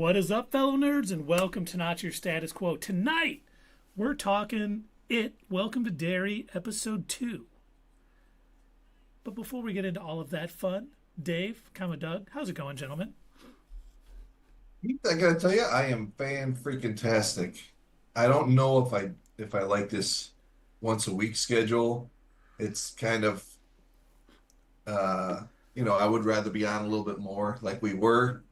What is up, fellow nerds, and welcome to Not Your Status Quo. Tonight, we're talking Welcome to Derry, Episode 2. But before we get into all of that fun, Dave, Doug, how's it going, gentlemen? I gotta tell you, I am fan-freaking-tastic. I don't know if I like this once a week schedule. It's kind of I would rather be on a little bit more like we were.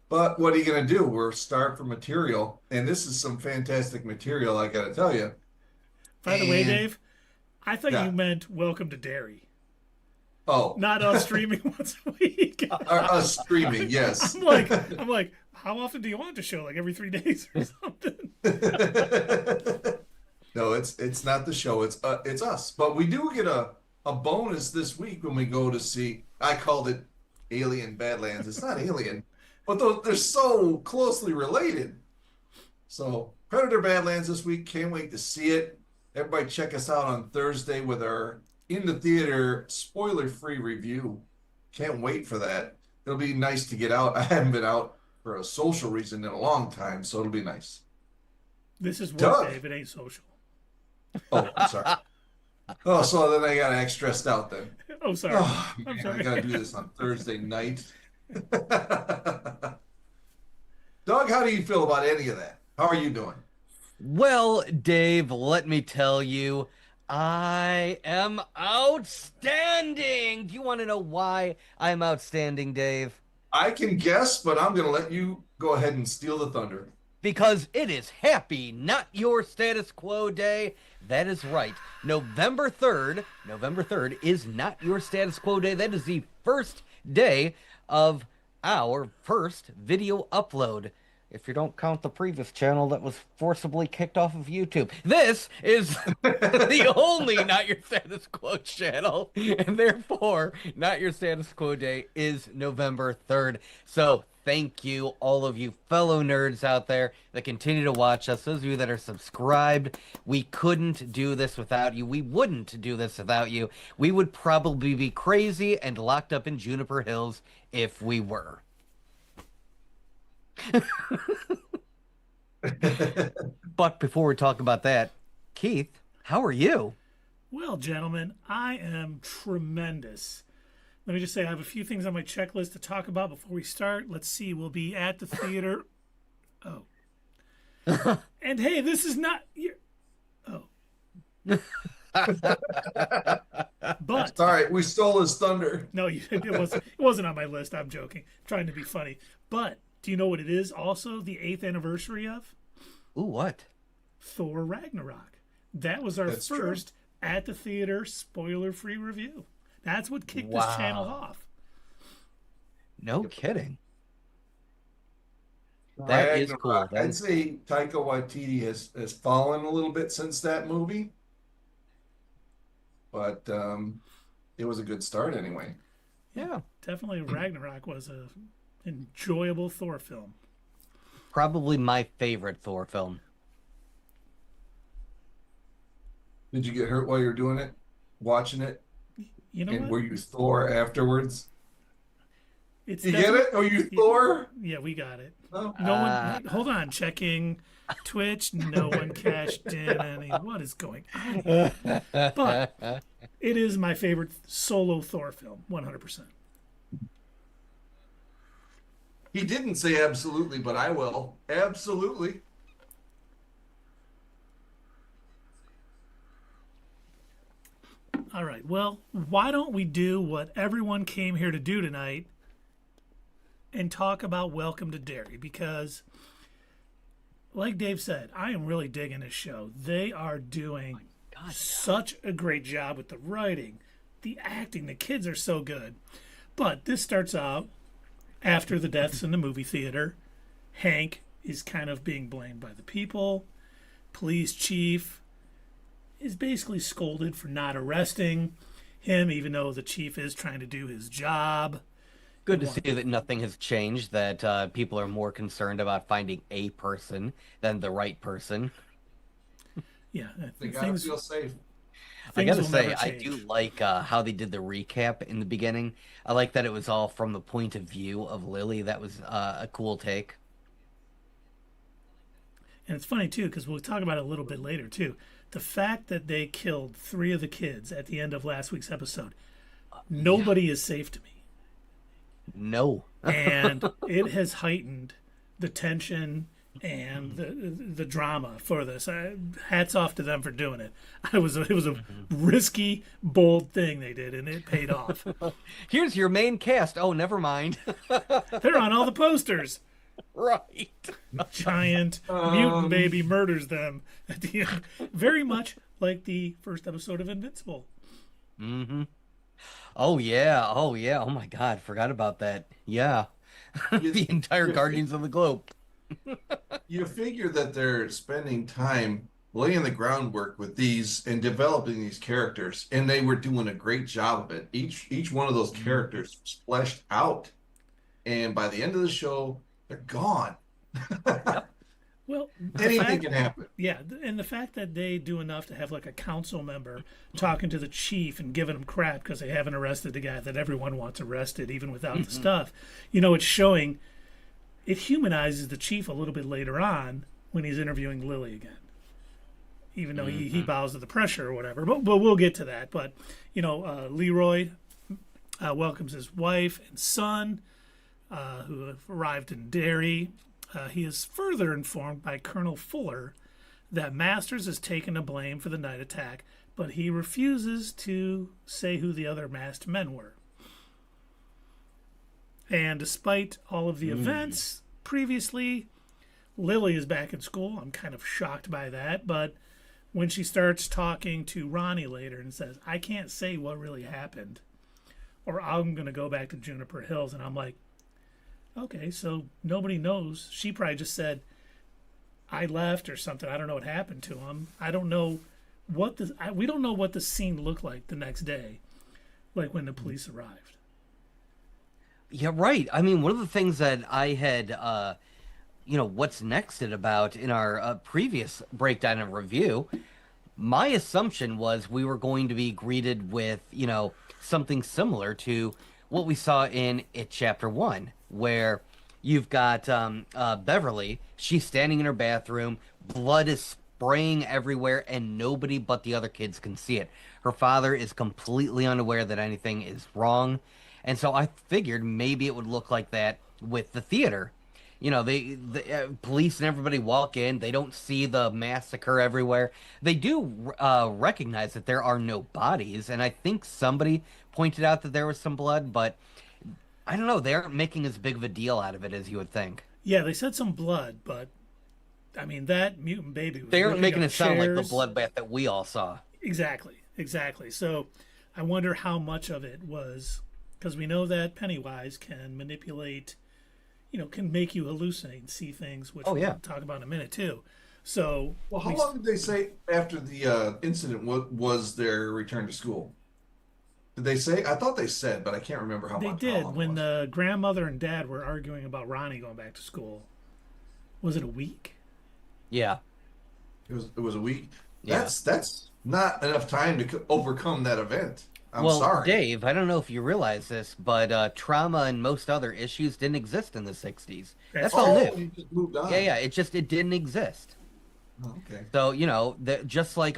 But what are you gonna do? We're starved for material, and this is some fantastic material, I gotta tell you. By the way, And Dave, I thought you yeah, meant Welcome to Derry, oh, not us streaming once a week. us streaming, yes. I'm like, how often do you want to show? Like every 3 days or something? No, it's not the show. It's us. But we do get a bonus this week when we go to see. I called it Alien Badlands. It's not Alien, but they're so closely related. So Predator Badlands this week. Can't wait to see it. Everybody check us out on Thursday with our in the theater spoiler-free review. Can't wait for that. It'll be nice to get out. I haven't been out for a social reason in a long time, so it'll be nice. This is work, Doug. Dave. It ain't social. Oh, I'm sorry. Oh, so then I got to act stressed out then. Oh, sorry. Oh, I'm man, I sorry. got to do this on Thursday night. Doug, how do you feel about any of that? How are you doing? Well, Dave, let me tell you, I am outstanding. Do you want to know why I'm outstanding, Dave? I can guess, but I'm going to let you go ahead and steal the thunder. Because it is Happy Not Your Status Quo Day. That is right. November 3rd is Not Your Status Quo Day. That is the first day of our first video upload. If you don't count the previous channel that was forcibly kicked off of YouTube. This is the only Not Your Status Quo channel, and therefore, Not Your Status Quo Day is November 3rd. So, thank you, all of you fellow nerds out there that continue to watch us, those of you that are subscribed. We couldn't do this without you. We wouldn't do this without you. We would probably be crazy and locked up in Juniper Hills if we were. But before we talk about that, Keith, how are you? Well, gentlemen, I am tremendous. Let me just say, I have a few things on my checklist to talk about before we start. Let's see, we'll be at the theater. Oh. And hey, this is not your. Oh. But. All right, we stole his thunder. No, it wasn't on my list. I'm joking. I'm trying to be funny. But do you know what it is also the 8th anniversary of? Ooh, what? Thor Ragnarok. That was our That's first true. at the theater spoiler-free review. That's what kicked Wow. this channel off. No kidding. That is cool. Ragnarok. That I'd is say Taika Waititi has fallen a little bit since that movie, but it was a good start anyway. yeah, Definitely Ragnarok was a enjoyable Thor film. probably my favorite Thor film. Did you get hurt while you were doing it, watching it? You know And what? were you Thor afterwards? It's You get it? Are you Thor? Yeah, we got it. No? No one. Hold on. Checking Twitch. No one cashed in any. What is going on here? But it is my favorite solo Thor film. 100%. He didn't say absolutely, but I will. Absolutely. All right. Well, why don't we do what everyone came here to do tonight and talk about Welcome to Derry? Because, like Dave said, I am really digging this show. They are doing God, such a great job with the writing, the acting. The kids are so good. But this starts out after the deaths in the movie theater. Hank is kind of being blamed by the people. Police chief is basically scolded for not arresting him, even though the chief is trying to do his job. Good to see that nothing has changed, that people are more concerned about finding a person than the right person. Yeah, They gotta things, feel safe. I things gotta will say, never I do change. like how they did the recap in the beginning. I like that it was all from the point of view of Lilly. That was a cool take. And it's funny too, because we'll talk about it a little bit later too. The fact that they killed 3 of the kids at the end of last week's episode, nobody is safe to me. No. And it has heightened the tension and the drama for this. Hats off to them for doing it. It was a risky, bold thing they did, and it paid off. Here's your main cast. Oh, never mind. They're on all the posters. Right. Giant mutant baby murders them at the end. Very much like the first episode of Invincible. Mm-hmm. Oh, yeah. Oh, yeah. Oh, my God. Forgot about that. Yeah. The entire Guardians of the Globe. You figure that they're spending time laying the groundwork with these and developing these characters, and they were doing a great job of it. Each one of those characters was fleshed out, and by the end of the show, they're gone. Well, anything can happen. Yeah, and the fact that they do enough to have like a council member talking to the chief and giving him crap because they haven't arrested the guy that everyone wants arrested, even without the stuff. It's showing. It humanizes the chief a little bit later on when he's interviewing Lilly again, even though he bows to the pressure or whatever. But we'll get to that. But Leroy welcomes his wife and son, who have arrived in Derry. He is further informed by Colonel Fuller that Masters has taken the blame for the night attack, but he refuses to say who the other masked men were. And despite all of the events previously, Lilly is back in school. I'm kind of shocked by that, but when she starts talking to Ronnie later and says, I can't say what really happened, or I'm going to go back to Juniper Hills, and I'm like, okay, so nobody knows. She probably just said, I left or something. I don't know what happened to him. I don't know we don't know what the scene looked like the next day, like when the police arrived. Yeah, right. I mean, one of the things that I had, what's nexted about in our previous breakdown and review, my assumption was we were going to be greeted with, something similar to what we saw in It Chapter 1, where you've got Beverly. She's standing in her bathroom. Blood is spraying everywhere, and nobody but the other kids can see it. Her father is completely unaware that anything is wrong. And so I figured maybe it would look like that with the theater. The police and everybody walk in. They don't see the massacre everywhere. They do recognize that there are no bodies. And I think somebody pointed out that there was some blood, but I don't know. They aren't making as big of a deal out of it as you would think. Yeah, they said some blood, but I mean, that mutant baby was they aren't making it sound like the chairs. bloodbath that we all saw. Exactly. So I wonder how much of it was, because we know that Pennywise can manipulate, can make you hallucinate and see things, which we'll talk about in a minute too. So, well, how long did they say after the incident was their return to school? Did they say? I thought they said, but I can't remember how much. They did when the grandmother and dad were arguing about Ronnie going back to school. Was it a week? Yeah, it was a week. Yeah. That's not enough time to overcome that event. I'm well, sorry, Dave, I don't know if you realize this, but trauma and most other issues didn't exist in the 60s. That's all new. You just moved on. Yeah, it didn't exist. Oh, okay. So, just like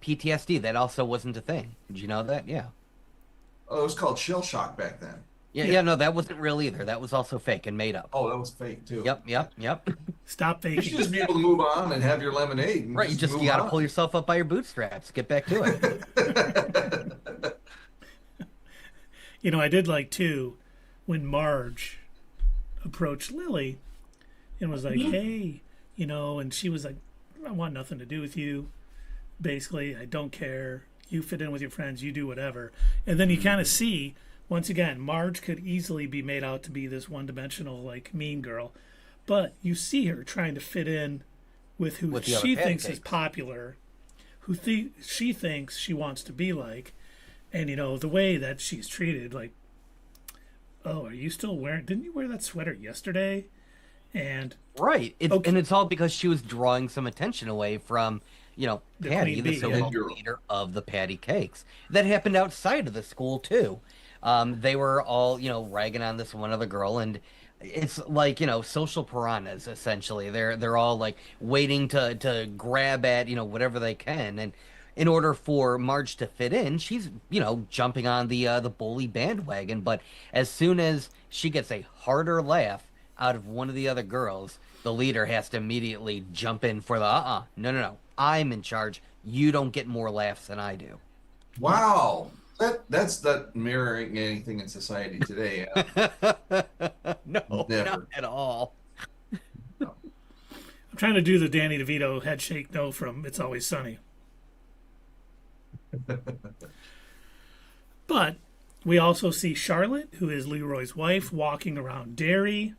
PTSD, that also wasn't a thing. Did you know that? Yeah. Oh, it was called shell shock back then. Yeah, no, that wasn't real either. That was also fake and made up. Oh, that was fake too. Yep. Stop You faking. should just be able to move on and have your lemonade. And Right, you got to pull yourself up by your bootstraps. Get back to it. I did like too when Marge approached Lilly and was like, "Hey," and she was like, "I want nothing to do with you. Basically, I don't care. You fit in with your friends. You do whatever." And then you kind of see, once again, Marge could easily be made out to be this one-dimensional, like, mean girl. But you see her trying to fit in with who she thinks is popular, who she thinks she wants to be like. And, the way that she's treated, like, oh, are you still didn't you wear that sweater yesterday? And right. And it's all because she was drawing some attention away from, Patty, the so-called leader of the Patty Cakes. That happened outside of the school, too. They were all, ragging on this one other girl, and It's like, social piranhas essentially. They're all like waiting to grab at, whatever they can. And in order for Marge to fit in, she's, jumping on the bully bandwagon. But as soon as she gets a harder laugh out of one of the other girls, the leader has to immediately jump in for the no, no, no. I'm in charge. You don't get more laughs than I do. Wow. That's not mirroring anything in society today. No, not Never. at all. No. I'm trying to do the Danny DeVito head shake no from It's Always Sunny. But we also see Charlotte, who is Leroy's wife, walking around Derry,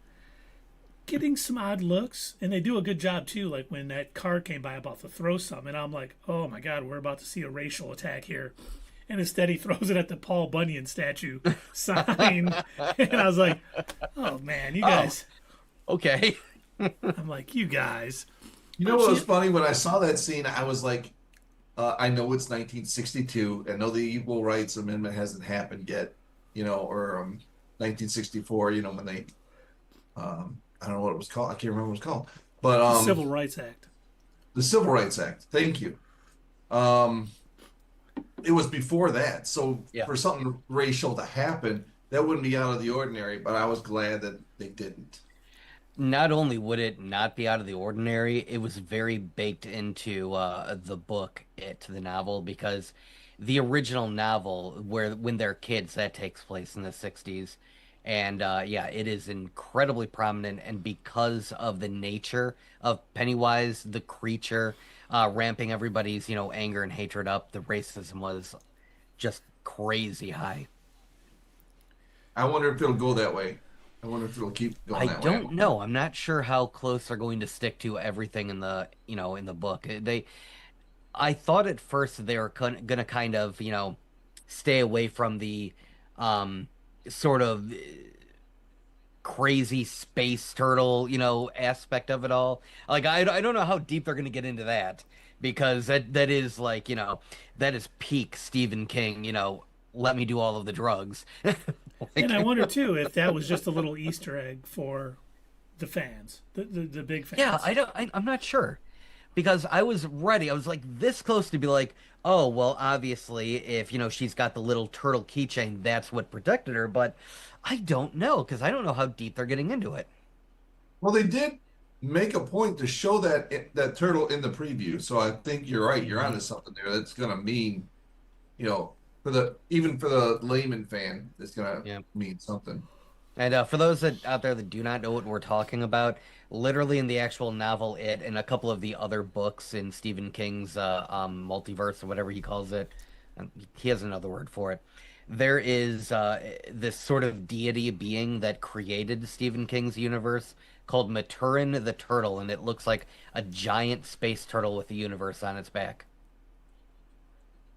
getting some odd looks. And they do a good job, too. Like when that car came by about to throw some, and I'm like, oh my God, we're about to see a racial attack here. And instead he throws it at the Paul Bunyan statue sign. And I was like, oh man, you guys. Okay. I'm like, you guys. You know what was funny? When I saw that scene, I was like, I know it's 1962. I know the Equal Rights Amendment hasn't happened yet, or 1964, when they, I don't know what it was called. I can't remember what it was called. But The Civil Rights Act. the Civil Rights Act. Thank you. It was before that. So Yeah. for something racial to happen, that wouldn't be out of the ordinary, but I was glad that they didn't. Not only would it not be out of the ordinary, it was very baked into the book, the novel, because the original novel, when they're kids, that takes place in the 60s. And yeah, it is incredibly prominent. And because of the nature of Pennywise, the creature, ramping everybody's, anger and hatred up, the racism was just crazy high. I wonder if it'll go that way. I wonder if it'll keep going I that way. don't know. I'm not sure how close they're going to stick to everything in the book. I thought at first they were gonna kind of, stay away from the sort of crazy space turtle, aspect of it all. Like I don't know how deep they're gonna get into that because that is like, that is peak Stephen King, let me do all of the drugs. And I wonder too if that was just a little Easter egg for the fans, the big fans. Yeah, I'm not sure because I was ready. I was like this close to be like, oh, well, obviously, if she's got the little turtle keychain, that's what protected her. But I don't know because I don't know how deep they're getting into it. Well, they did make a point to show that turtle in the preview, so I think you're right. You're onto something there. That's gonna mean, even for the layman fan, it's gonna mean something. And for those out there that do not know what we're talking about, literally in the actual novel, it and a couple of the other books in Stephen King's multiverse or whatever he calls it, he has another word for it. There is this sort of deity being that created Stephen King's universe called Maturin the Turtle, and it looks like a giant space turtle with the universe on its back.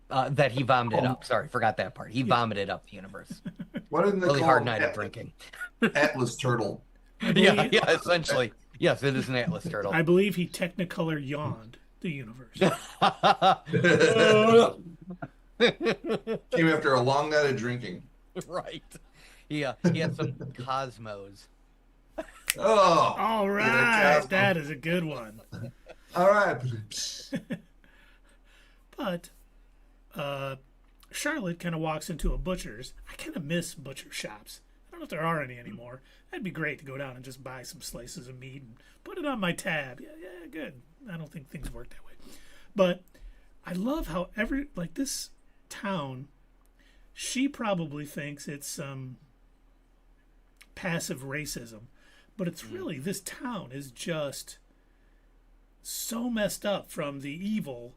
That he vomited up. Sorry, forgot that part. He vomited up the universe. What did they Really call hard him? night of drinking. Atlas turtle. Yeah, essentially. Yes, it is an Atlas turtle. I believe he Technicolor yawned the universe. Came after a long night of drinking. Right. He had some cosmos. Oh, All right, that is a good one. all right. But Charlotte kind of walks into a butcher's. I kind of miss butcher shops. I don't know if there are any anymore. That'd be great to go down and just buy some slices of meat and put it on my tab. Yeah, good. I don't think things work that way. But I love how this town, she probably thinks it's some passive racism, but it's really, this town is just so messed up from the evil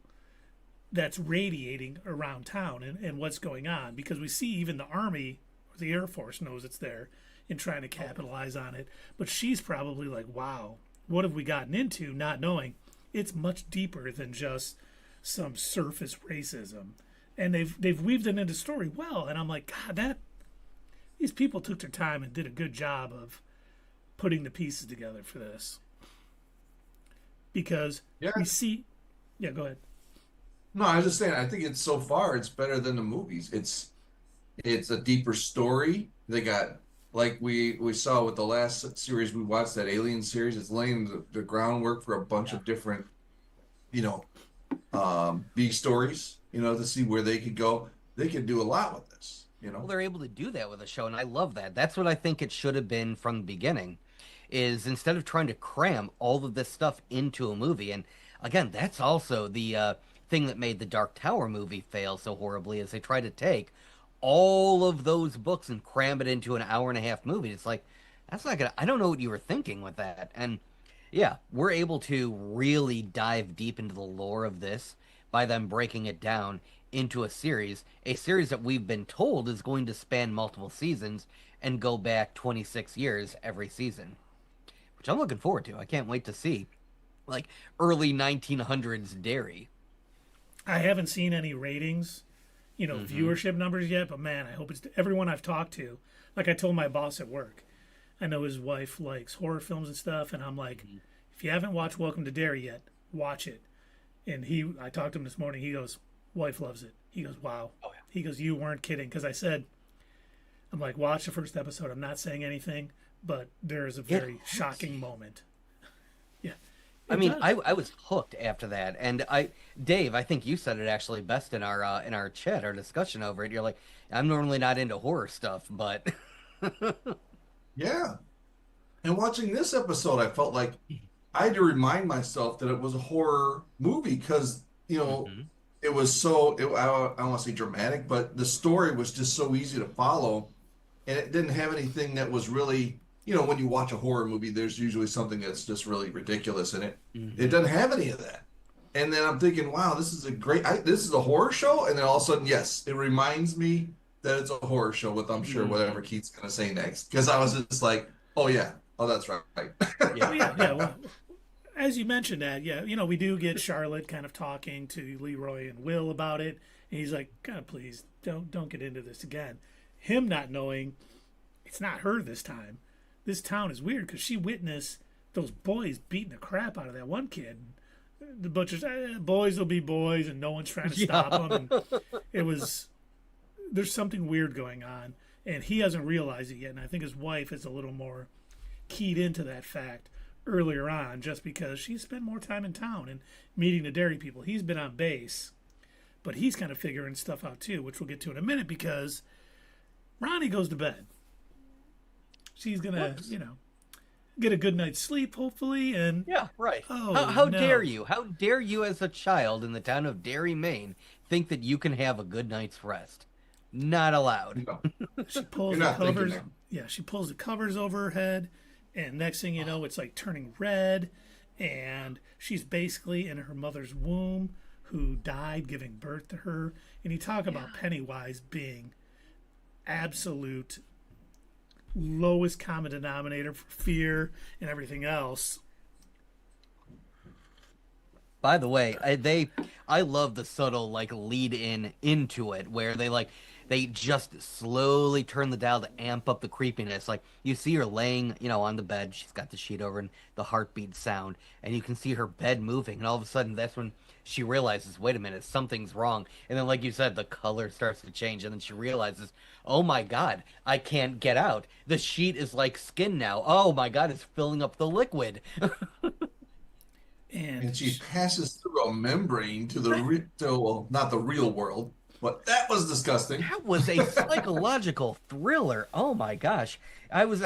that's radiating around town and what's going on, because we see even the army or the Air Force knows it's there and trying to capitalize on it. But she's probably like, wow, what have we gotten into, not knowing it's much deeper than just some surface racism. And they've weaved it into story well. And I'm like, God, these people took their time and did a good job of putting the pieces together for this. Because we see, go ahead. No, I was just saying. I think it's so far it's better than the movies. It's a deeper story. They got like we saw with the last series we watched, that Alien series. It's laying the groundwork for a bunch of different, you know, B stories, to see where they could go. They could do a lot with this, Well, they're able to do that with a show, and I love that. That's what I think it should have been from the beginning. Is instead of trying to cram all of this stuff into a movie, and again, that's also the thing that made the Dark Tower movie fail so horribly, is they tried to take all of those books and cram it into an hour and a half movie. It's like that's not gonna. I don't know what you were thinking with that, and yeah, we're able to really dive deep into the lore of this by them breaking it down into a series that we've been told is going to span multiple seasons and go back 26 years every season, which I'm looking forward to. I can't wait to see like early 1900s Derry. I haven't seen any ratings, viewership numbers yet, but man, I hope it's everyone I've talked to. Like I told my boss at work, I know his wife likes horror films and stuff, and I'm like, if you haven't watched Welcome to Derry yet, watch it. And I talked to him this morning. He goes, wife loves it. He goes, wow. Oh, yeah. He goes, you weren't kidding. Because I said, I'm like, watch the first episode. I'm not saying anything, but there is a very shocking moment. Yeah. I mean, I was hooked after that, and Dave, I think you said it actually best in our chat, our discussion over it. You're like, I'm normally not into horror stuff, but Yeah. And watching this episode, I felt like I had to remind myself that it was a horror movie because, it was I don't want to say dramatic, but the story was just so easy to follow. And it didn't have anything that was really, when you watch a horror movie, there's usually something that's just really ridiculous in it. It doesn't have any of that. And then I'm thinking, wow, this is this is a horror show. And then all of a sudden, yes, it reminds me that it's a horror show with, I'm sure, whatever Keith's going to say next. Because I was just like, oh, yeah. Oh, that's right. Yeah. Well, as you mentioned that, yeah, we do get Charlotte kind of talking to Leroy and Will about it. And he's like, God, please, don't get into this again. Him not knowing it's not her this time. This town is weird because she witnessed those boys beating the crap out of that one kid. The butcher's, boys will be boys, and no one's trying to stop them. And there's something weird going on, and he hasn't realized it yet. And I think his wife is a little more keyed into that fact earlier on, just because she's spent more time in town and meeting the Derry people. He's been on base, but he's kind of figuring stuff out too, which we'll get to in a minute, because Ronnie goes to bed. She's gonna, get a good night's sleep, hopefully, and yeah, right. Oh, how no. dare you? How dare you, as a child in the town of Derry, Maine, think that you can have a good night's rest? Not allowed. No. She pulls You're the not thinking covers. that. Yeah, she pulls the covers over her head, and next thing you know, it's like turning red, and she's basically in her mother's womb, who died giving birth to her. And you talk about Pennywise being absolute lowest common denominator for fear and everything else. By the way, I love the subtle lead into it, where they just slowly turn the dial to amp up the creepiness. Like, you see her laying, on the bed, she's got the sheet over, and the heartbeat sound, and you can see her bed moving, and all of a sudden that's when she realizes, wait a minute, something's wrong. And then, like you said, the color starts to change, and then she realizes, oh my God, I can't get out. The sheet is like skin now. Oh my God, it's filling up the liquid. And she passes through a membrane to not the real world, but that was disgusting. That was a psychological thriller. Oh my gosh. I was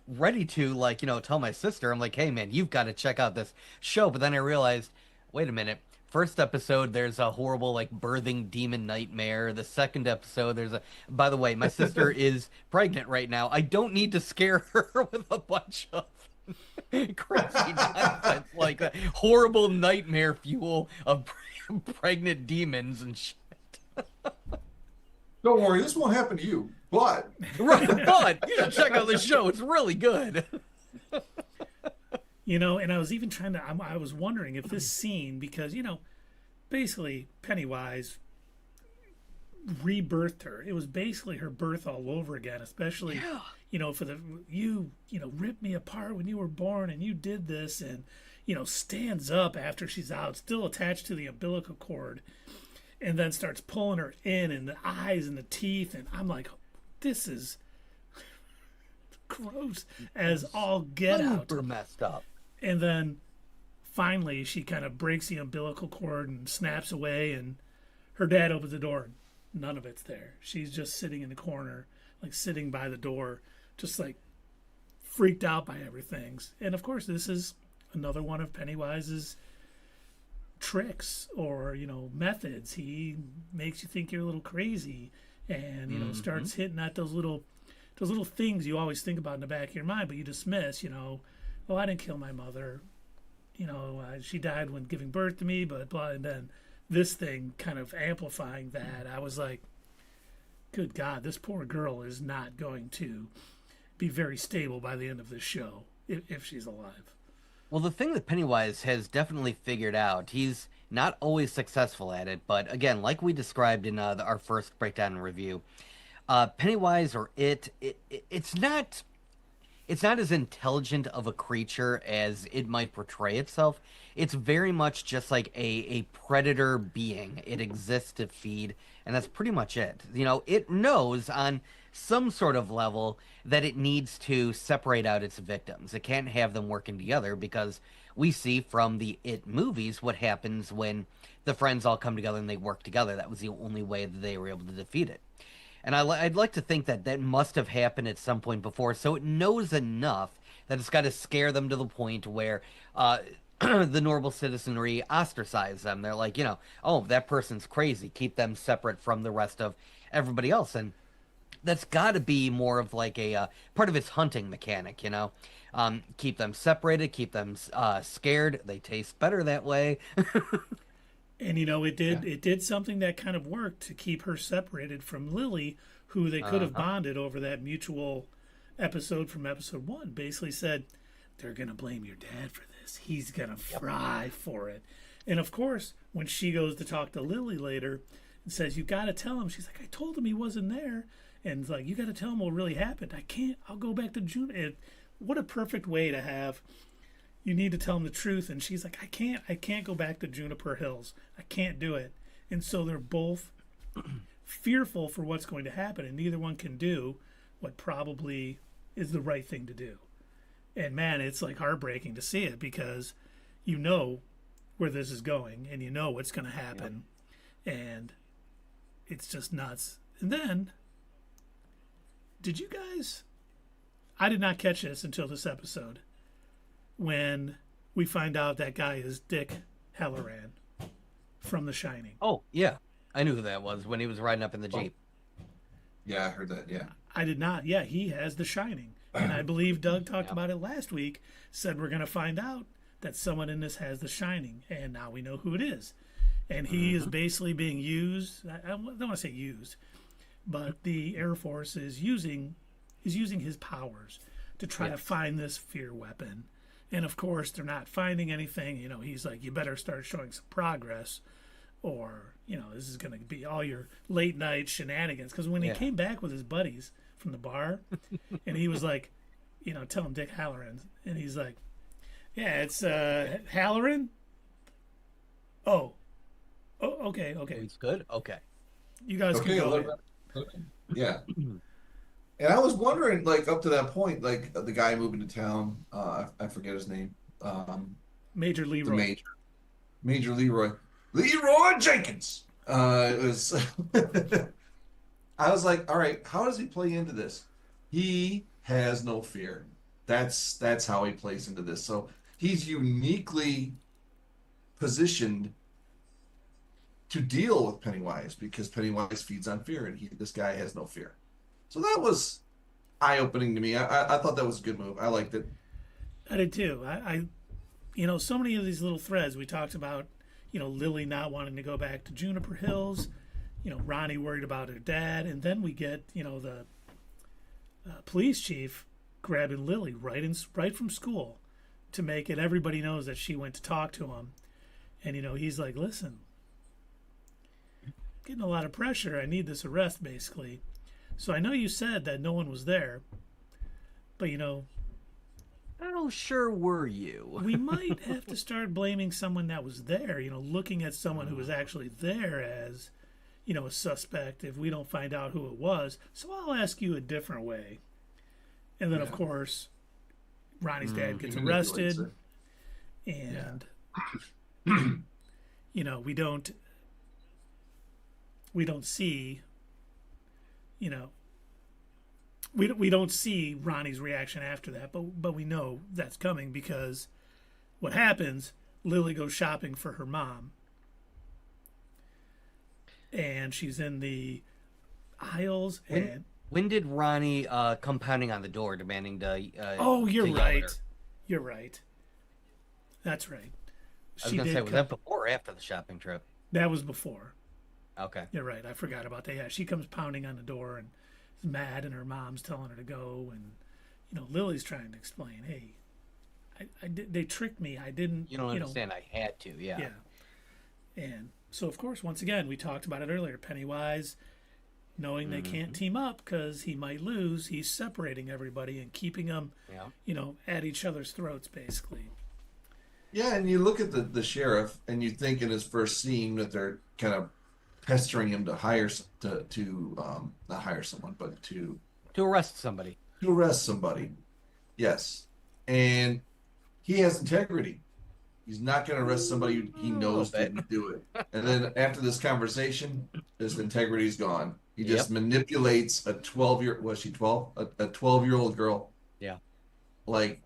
ready to tell my sister, I'm like, hey man, you've got to check out this show. But then I realized, wait a minute. First episode, there's a horrible birthing demon nightmare. The second episode, by the way, my sister is pregnant right now. I don't need to scare her with a bunch of crazy nonsense like that. Horrible nightmare fuel of pregnant demons and shit. Don't worry, this won't happen to you. But but you should check out this show. It's really good. And I was even I was wondering if this scene, because, basically Pennywise rebirthed her. It was basically her birth all over again, especially, for you ripped me apart when you were born and you did this, and, stands up after she's out, still attached to the umbilical cord, and then starts pulling her in, and the eyes and the teeth. And I'm like, this is gross as all get out. Super messed up. And then finally she kind of breaks the umbilical cord and snaps away, and her dad opens the door. None of it's there. She's just sitting in the corner, like sitting by the door, just like freaked out by everything. And of course, this is another one of Pennywise's tricks or, methods. He makes you think you're a little crazy and, starts hitting at those little things you always think about in the back of your mind, but you dismiss, oh, I didn't kill my mother. She died when giving birth to me, but blah. And then this thing kind of amplifying that. I was like, good God, this poor girl is not going to be very stable by the end of this show if she's alive. Well, the thing that Pennywise has definitely figured out, he's not always successful at it, but again, like we described in our first breakdown and review, Pennywise or it's not as intelligent of a creature as it might portray itself. It's very much just like a predator being. It exists to feed, and that's pretty much it. It knows on some sort of level that it needs to separate out its victims. It can't have them working together because we see from the It movies what happens when the friends all come together and they work together. That was the only way that they were able to defeat it. And I'd like to think that must have happened at some point before, so it knows enough that it's got to scare them to the point where the normal citizenry ostracize them. They're like, oh, that person's crazy. Keep them separate from the rest of everybody else. And that's got to be more of like a part of its hunting mechanic, keep them separated, keep them scared. They taste better that way. And it did something that kind of worked to keep her separated from Lilly, who they could have bonded over that mutual episode from episode 1. Basically said, they're going to blame your dad for this. He's going to fry for it. And of course, when she goes to talk to Lilly later and says, you got to tell him. She's like, I told him he wasn't there. And it's like, you got to tell him what really happened. I can't. I'll go back to June. What a perfect way to have. You need to tell him the truth. And she's like, I can't go back to Juniper Hills. I can't do it. And so they're both fearful for what's going to happen. And neither one can do what probably is the right thing to do. And man, it's like heartbreaking to see it because you know where this is going and you know what's going to happen. Yep. And it's just nuts. And then, did you guys... I did not catch this until this episode. When we find out that guy is Dick Hallorann from The Shining. Oh, yeah. I knew who that was when he was riding up in the Jeep. Yeah, I heard that, yeah. I did not. Yeah, he has The Shining. And I believe Doug talked about it last week, said we're going to find out that someone in this has The Shining, and now we know who it is. And he is basically being used, I don't want to say used, but the Air Force is using his powers to try to find this fear weapon. And of course, they're not finding anything. He's like, you better start showing some progress, or, this is going to be all your late night shenanigans. Because when he came back with his buddies from the bar, and he was like, tell him Dick Hallorann. And he's like, yeah, it's Hallorann? Oh, okay. He's good? Okay. You guys can go. Yeah. And I was wondering, like, up to that point, like, the guy moving to town, I forget his name. Major Leroy. Major Leroy. Leroy Jenkins! It was... I was like, all right, how does he play into this? He has no fear. That's how he plays into this. So he's uniquely positioned to deal with Pennywise because Pennywise feeds on fear, and this guy has no fear. So that was eye-opening to me. I thought that was a good move. I liked it. I did too. I so many of these little threads we talked about, Lilly not wanting to go back to Juniper Hills, Ronnie worried about her dad, and then we get, the police chief grabbing Lilly right from school to make it everybody knows that she went to talk to him. And, he's like, listen, I'm getting a lot of pressure. I need this arrest, basically. So I know you said that no one was there, but how sure were you? We might have to start blaming someone that was there, looking at someone who was actually there as, a suspect if we don't find out who it was. So I'll ask you a different way. And then, of Yeah. course, Ronnie's dad gets He manipulates arrested. it. And, you know, we don't see, you know, we don't see Ronnie's reaction after that, but we know that's coming because what happens, Lilly goes shopping for her mom. And she's in the aisles and When did Ronnie come pounding on the door demanding to oh, you're to yell at right. her? You're right. That's right. I was gonna say, was that before or after the shopping trip? That was before. Okay. You're right. I forgot about that. Yeah, she comes pounding on the door and is mad, and her mom's telling her to go. And you know, Lily's trying to explain, "Hey, they tricked me. I didn't. You don't understand. I had to. Yeah. Yeah." And so, of course, once again, we talked about it earlier. Pennywise, knowing they can't team up because he might lose, he's separating everybody and keeping them, you know, at each other's throats, basically. Yeah, and you look at the sheriff, and you think in his first scene that they're kind of pestering him to not hire someone, but to arrest somebody. To arrest somebody. Yes, and he has integrity. He's not going to arrest somebody he knows didn't do it. And then after this conversation, his integrity's gone. He just manipulates a 12-year. Was she 12? A 12-year-old girl. Yeah. Like,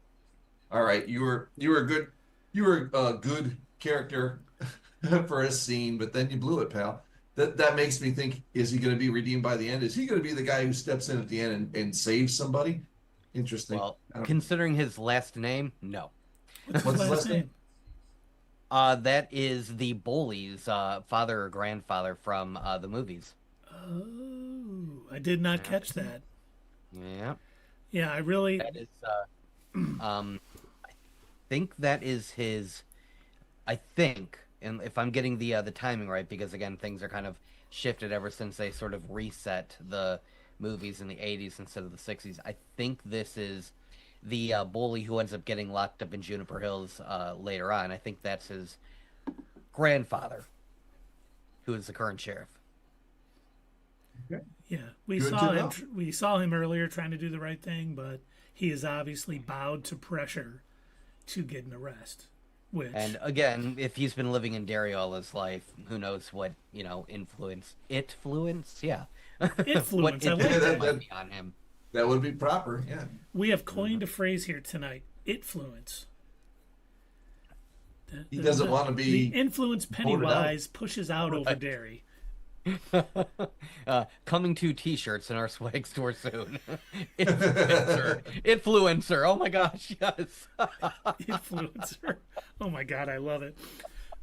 all right, you were a good character for a scene, but then you blew it, pal. That makes me think: is he going to be redeemed by the end? Is he going to be the guy who steps in at the end and saves somebody? Interesting. Well, considering his last name, no. What's his last name? That is the bully's father or grandfather from the movies. Oh, I did not catch that. Yeah. Yeah, I really. That is. I think that is his. I think, and if I'm getting the timing right, because again, things are kind of shifted ever since they sort of reset the movies in the 80s instead of the 60s. I think this is the bully who ends up getting locked up in Juniper Hills later on. I think that's his grandfather, who is the current sheriff. Okay. Yeah, we saw him earlier trying to do the right thing, but he is obviously bowed to pressure to get an arrest. And again, if he's been living in Derry all his life, who knows what influence? Yeah, Influence. I like that that. might be on him. That would be proper. Yeah. We have coined a phrase here tonight: influence. He doesn't want to be. The influence Pennywise pushes out over Derry. Coming to T-shirts in our swag store soon. Influencer. Oh my gosh, yes. Influencer. Oh my god, I love it.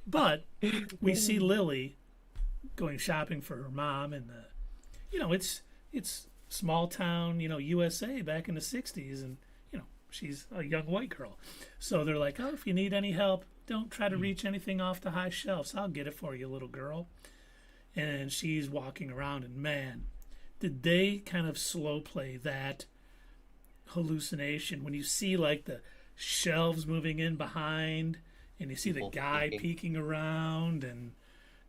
But we see Lilly going shopping for her mom, and it's small town, USA back in the 60s, and she's a young white girl. So they're like, "Oh, if you need any help, don't try to reach anything off the high shelves. I'll get it for you, little girl." And she's walking around, and man, did they kind of slow play that hallucination when you see like the shelves moving in behind, and you see the guy peeking around, and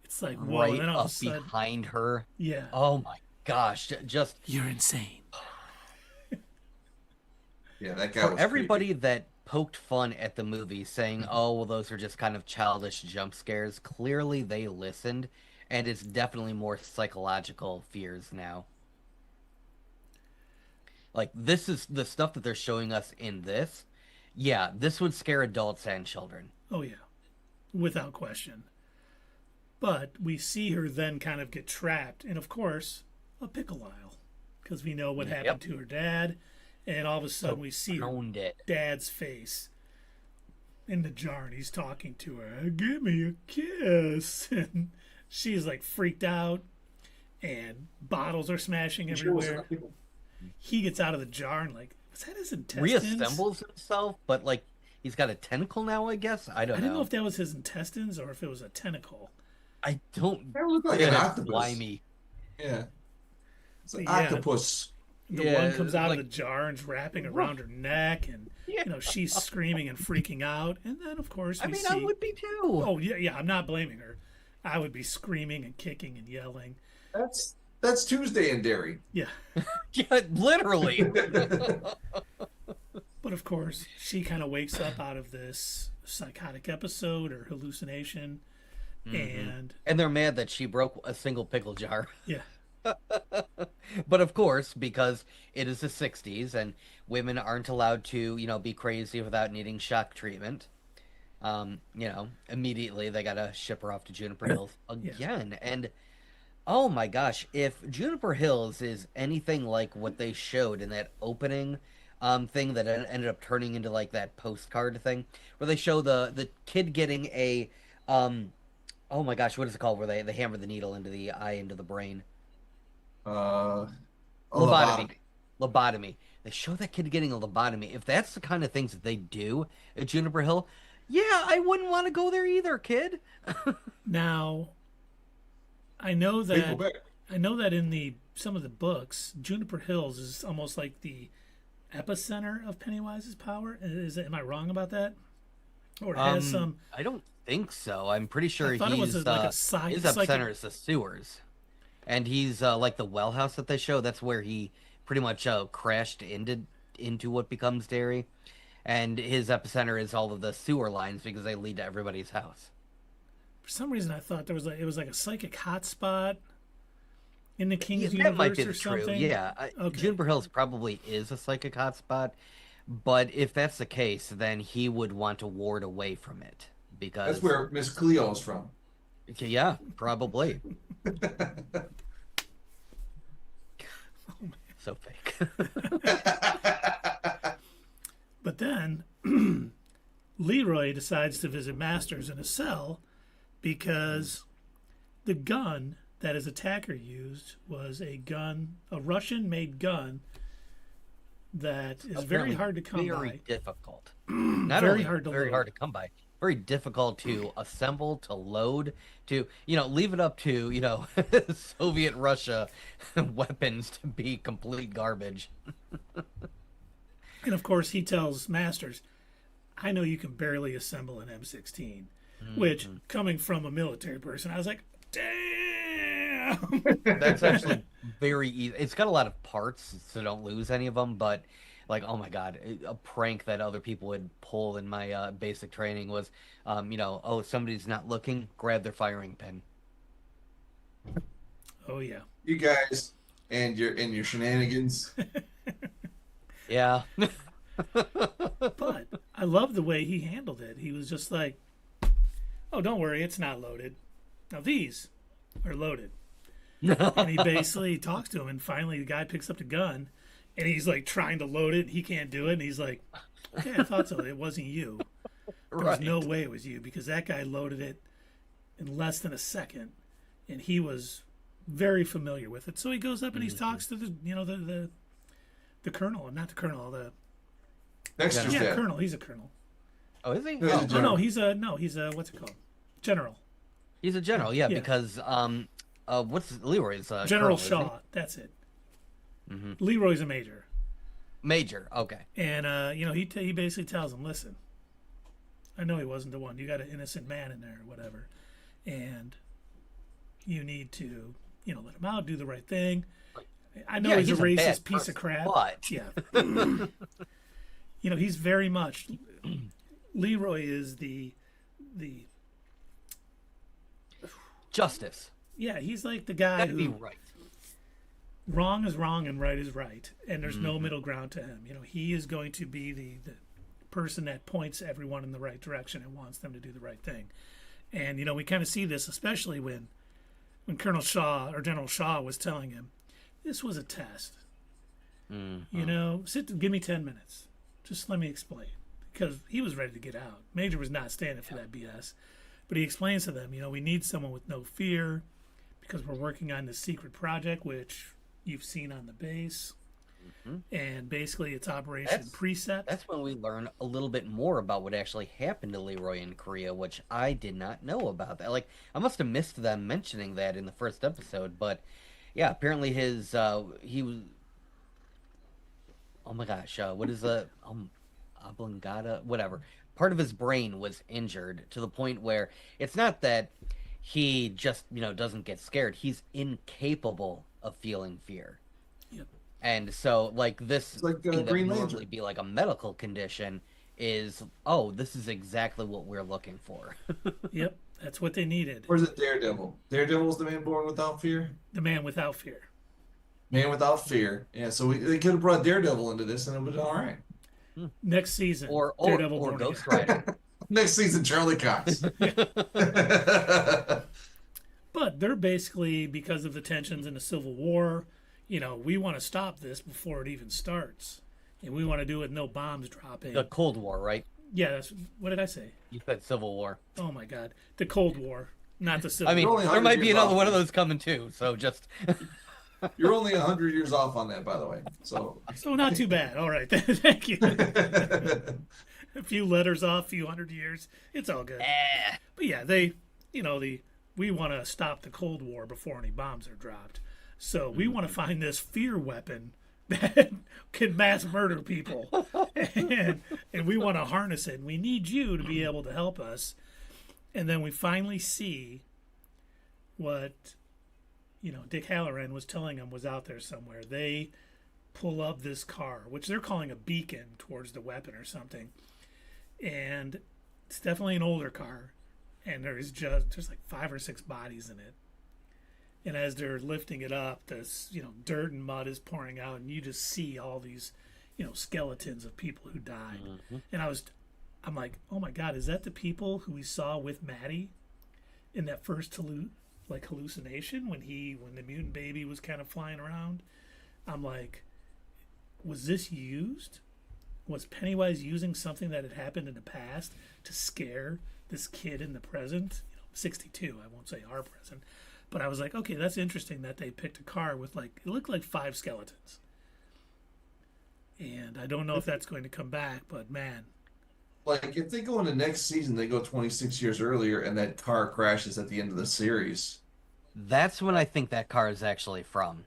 it's like, whoa, right and then all up of a sudden, behind her. Yeah. Oh my gosh, just you're insane. Yeah, that guy. For everybody that poked fun at the movie, saying, "Oh, well, those are just kind of childish jump scares," clearly they listened. And it's definitely more psychological fears now. Like, this is the stuff that they're showing us in this. Yeah, this would scare adults and children. Oh, yeah. Without question. But we see her then kind of get trapped in, of course, a pickle aisle. Because we know what happened to her dad. And all of a sudden we see her dad's face in the jar, and he's talking to her. "Give me a kiss." And she's like freaked out, and bottles are smashing everywhere. He gets out of the jar and like, was that his intestines? Reassembles himself, but like he's got a tentacle now, I guess. I don't know if that was his intestines or if it was a tentacle. I don't. It looked like an octopus. Slimy. Yeah. It's an octopus. The one comes out of the jar and's wrapping around her neck, and she's screaming and freaking out. And then, of course, I would be too. Oh yeah. I'm not blaming her. I would be screaming and kicking and yelling. That's Tuesday in Derry. Yeah. Yeah, literally. But of course, she kind of wakes up out of this psychotic episode or hallucination, and they're mad that she broke a single pickle jar. yeah, But of course, because it is the 60s and women aren't allowed to, be crazy without needing shock treatment, immediately they gotta ship her off to Juniper Hills again. And oh my gosh, if Juniper Hills is anything like what they showed in that opening thing that ended up turning into like that postcard thing, where they show the kid getting a oh my gosh, what is it called? Where they hammer the needle into the eye, into the brain. Lobotomy. Lobotomy. They show that kid getting a lobotomy. If that's the kind of things that they do at Juniper Hill, yeah, I wouldn't want to go there either, kid. now I know that in some of the books, Juniper Hills is almost like the epicenter of Pennywise's power. Am I wrong about that? Or it has some? I don't think so. I'm pretty sure I thought it was like a side. His epicenter is the sewers, and he's like the well house that they show. That's where he pretty much crashed into what becomes Derry, and his epicenter is all of the sewer lines because they lead to everybody's house. For some reason, I thought it was like a psychic hotspot in the King's that might universe be or true. something. Yeah, Okay. Juniper Hills probably is a psychic hotspot, but if that's the case, then he would want to ward away from it because That's where Miss Cleo's from. yeah, probably. So fake. But then Leroy decides to visit Masters in a cell because the gun that his attacker used was a Russian-made gun that is very hard to come very by. difficult. Not Very only hard to very load. hard to come by, very difficult to assemble, to load, to leave it up to Soviet Russia weapons to be complete garbage. And of course, he tells Masters, I know you can barely assemble an M16, which, coming from a military person, I was like, damn! That's actually very easy. It's got a lot of parts, so don't lose any of them, but like, oh my God, a prank that other people would pull in my basic training was, oh, somebody's not looking, grab their firing pin. Oh, yeah. You guys and your shenanigans. Yeah. But I love the way he handled it. He was just like, oh, don't worry, it's not loaded. Now these are loaded. And he basically talks to him, and finally the guy picks up the gun, and he's like trying to load it. He can't do it, and he's like, okay, I thought so. It wasn't you. There was no way it was you, because that guy loaded it in less than a second, and he was very familiar with it. So he goes up and he talks to the colonel, and not the colonel, the Dexter's dad. colonel. He's a colonel. Oh, is he? No, he's a Oh general. no, he's a what's it called? General. He's a general, yeah, Yeah. because what's Leroy's General colonel, isn't Shaw. That's it. Leroy's a major, he? Major, okay. and he basically tells him, listen, I know he wasn't the one. You got an innocent man in there, or whatever, and you need to let him out, do the right thing. I know Yeah, he's a bad racist piece person, of crap. but Yeah. He's very much Leroy is the justice. yeah, he's like the guy Gotta who be right. wrong is wrong and right is right, and there's no middle ground to him. He is going to be the person that points everyone in the right direction and wants them to do the right thing. And we kind of see this especially when Colonel Shaw or General Shaw was telling him this was a test. Give me 10 minutes. Just let me explain. Because he was ready to get out. Major was not standing for that BS. But he explains to them, we need someone with no fear because we're working on this secret project, which you've seen on the base. And basically it's Operation Precept. That's when we learn a little bit more about what actually happened to Leroy in Korea, which I did not know about that. Like, I must have missed them mentioning that in the first episode, but yeah, apparently his he was, oh my gosh, what is the oblongata, whatever, part of his brain was injured to the point where it's not that he just doesn't get scared, he's incapable of feeling fear. Yep. And so, like, this It's like thing that would Green normally Lantern. be like a medical condition is, oh, this is exactly what we're looking for. Yep, that's what they needed. Or is it Daredevil? Daredevil's the man born without fear? The man without fear. Man without fear. Yeah, so they could have brought Daredevil into this and it would have been all right. Next season, Daredevil Or Born Ghost Again. Rider. Next season, Charlie Cox. But they're basically, because of the tensions in the Civil War, we want to stop this before it even starts. And we want to do it with no bombs dropping. The Cold War, right? Yeah, what did I say? You said Civil War. Oh my God. The Cold War, not the Civil I mean, War. only there might 100 be years another off. one of those coming too. So just You're only 100 years off on that, by the way. So, So not too bad. All right. Thank you. A few letters off, a few 100 years. It's all good. But yeah, we want to stop the Cold War before any bombs are dropped. So we want to find this fear weapon that can mass murder people. And we want to harness it. And we need you to be able to help us. And then we finally see what, Dick Hallorann was telling them was out there somewhere. They pull up this car, which they're calling a beacon towards the weapon or something. And it's definitely an older car. And there's like 5 or 6 bodies in it. And as they're lifting it up, this, dirt and mud is pouring out, and you just see all these, skeletons of people who died. Mm-hmm. And I'm like, oh my God, is that the people who we saw with Maddie in that first hallucination when the mutant baby was kind of flying around? I'm like, was this used? Was Pennywise using something that had happened in the past to scare this kid in the present? 62, I won't say our present. But I was like, okay, that's interesting that they picked a car with it looked like 5 skeletons. And I don't know if that's going to come back, but man. like, if they go into next season, they go 26 years earlier, and that car crashes at the end of the series. that's when I think that car is actually from.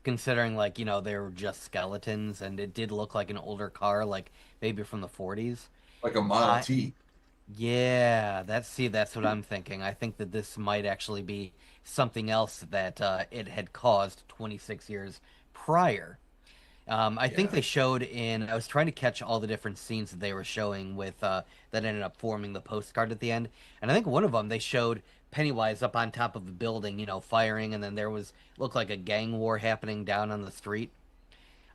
Considering, like, they were just skeletons, and it did look like an older car, like maybe from the 40s. Like a Model T. Yeah, that's what I'm thinking. I think that this might actually be something else that it had caused 26 years prior. I think they showed I was trying to catch all the different scenes that they were showing with that ended up forming the postcard at the end. And I think one of them they showed Pennywise up on top of a building, firing, and then looked like a gang war happening down on the street.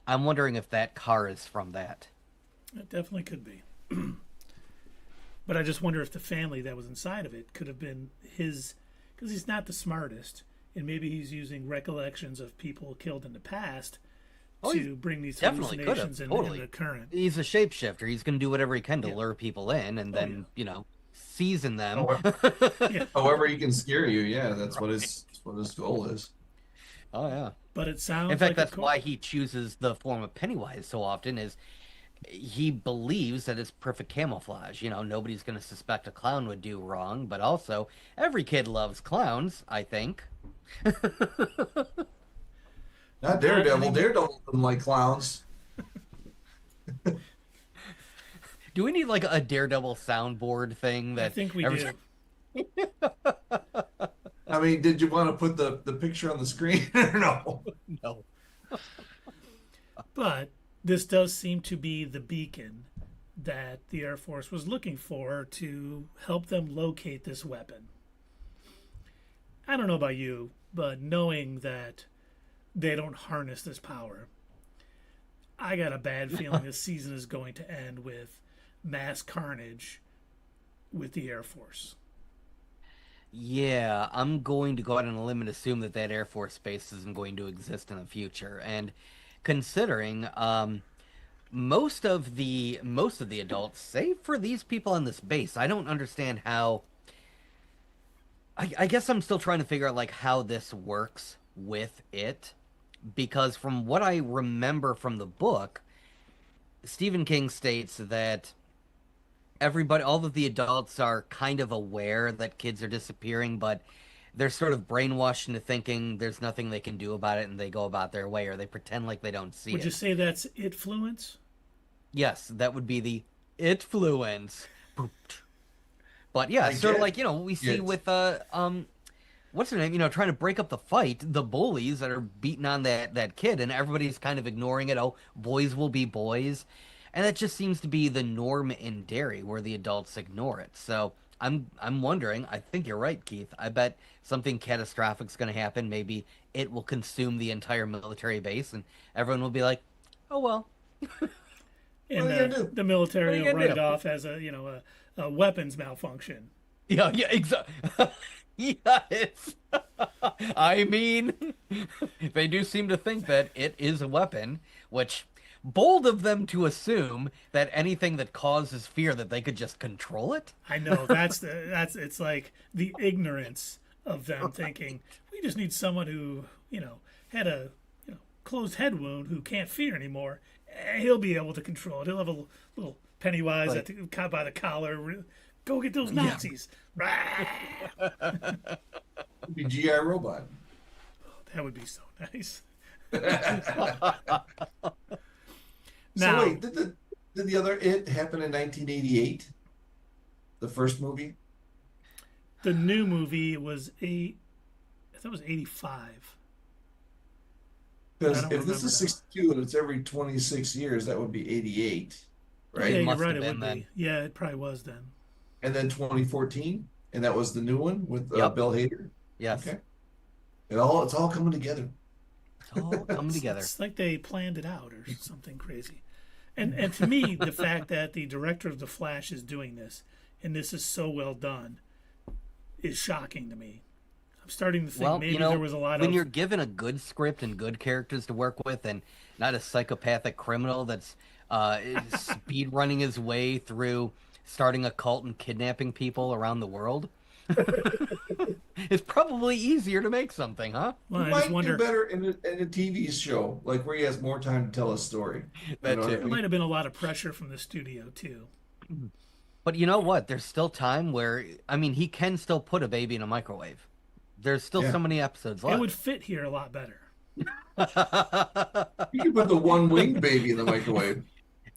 I'm wondering if that car is from that. It definitely could be. But I just wonder if the family that was inside of it could have been his, because he's not the smartest, and maybe he's using recollections of people killed in the past to bring these hallucinations into the current. He's a shapeshifter. He's going to do whatever he can to lure people in, and then season them. However he can scare you, that's what his goal is. Oh yeah. But it sounds. In fact, like that's why he chooses the form of Pennywise so often. Is he believes that it's perfect camouflage. Nobody's going to suspect a clown would do wrong, but also every kid loves clowns, I think. Not Daredevil. Daredevil doesn't like clowns. Do we need like a Daredevil soundboard thing? I think we do. I mean, did you want to put the picture on the screen or no? No. But this does seem to be the beacon that the Air Force was looking for to help them locate this weapon. I don't know about you, but knowing that they don't harness this power, I got a bad feeling this season is going to end with mass carnage with the Air Force. Yeah, I'm going to go out on a limb and assume that Air Force base isn't going to exist in the future. And considering most of the adults, save for these people on this base, I don't understand how. I guess I'm still trying to figure out like how this works with it, because from what I remember from the book, Stephen King states that all of the adults are kind of aware that kids are disappearing, but they're sort of brainwashed into thinking there's nothing they can do about it, and they go about their way, or they pretend like they don't see it. Would you say that's influence? Yes, that would be the influence. But yeah, sort of like we see with what's her name? Trying to break up the fight, the bullies that are beating on that kid, and everybody's kind of ignoring it. Oh, boys will be boys, and that just seems to be the norm in Derry, where the adults ignore it. So I'm wondering. I think you're right, Keith. I bet something catastrophic is going to happen. Maybe it will consume the entire military base, and everyone will be like, "Oh well." And What are you gonna do? the military What are you will gonna write it do? off as a weapons malfunction. Yeah, yeah, exactly. Yes. I mean, they do seem to think that it is a weapon, which bold of them to assume that anything that causes fear that they could just control it. I know it's like the ignorance of them thinking we just need someone who had a closed head wound who can't fear anymore. He'll be able to control it. He'll have a little Pennywise caught by the collar. Go get those Nazis. It'd be GI Robot. That would be so nice. So wait, did the other It happen in 1988? The first movie? The new movie was I thought it was 85. Because I don't if this remember is 62 and it's every 26 years, that would be 88, Yeah, right? you're must right. have It been would then. be. Yeah, it probably was then. And then 2014, and that was the new one with Yep. Bill Hader. Yes, Okay, it's all coming together. it's all coming together. It's like they planned it out or something crazy. And to me, the fact that the director of The Flash is doing this, and this is so well done, is shocking to me. I'm starting to think Well, maybe there was a lot when of. you're given a good script and good characters to work with, and not a psychopathic criminal that's speed running his way through starting a cult and kidnapping people around the world, it's probably easier to make something, huh? Well, I Might just wonder. do better in a TV show, like where he has more time to tell a story. That what I too. There mean? might have been a lot of pressure from the studio too. But you know what? There's still time where, I mean, he can still put a baby in a microwave. There's still Yeah. so many episodes It left. would fit here a lot better. You can put the one-winged baby in the microwave.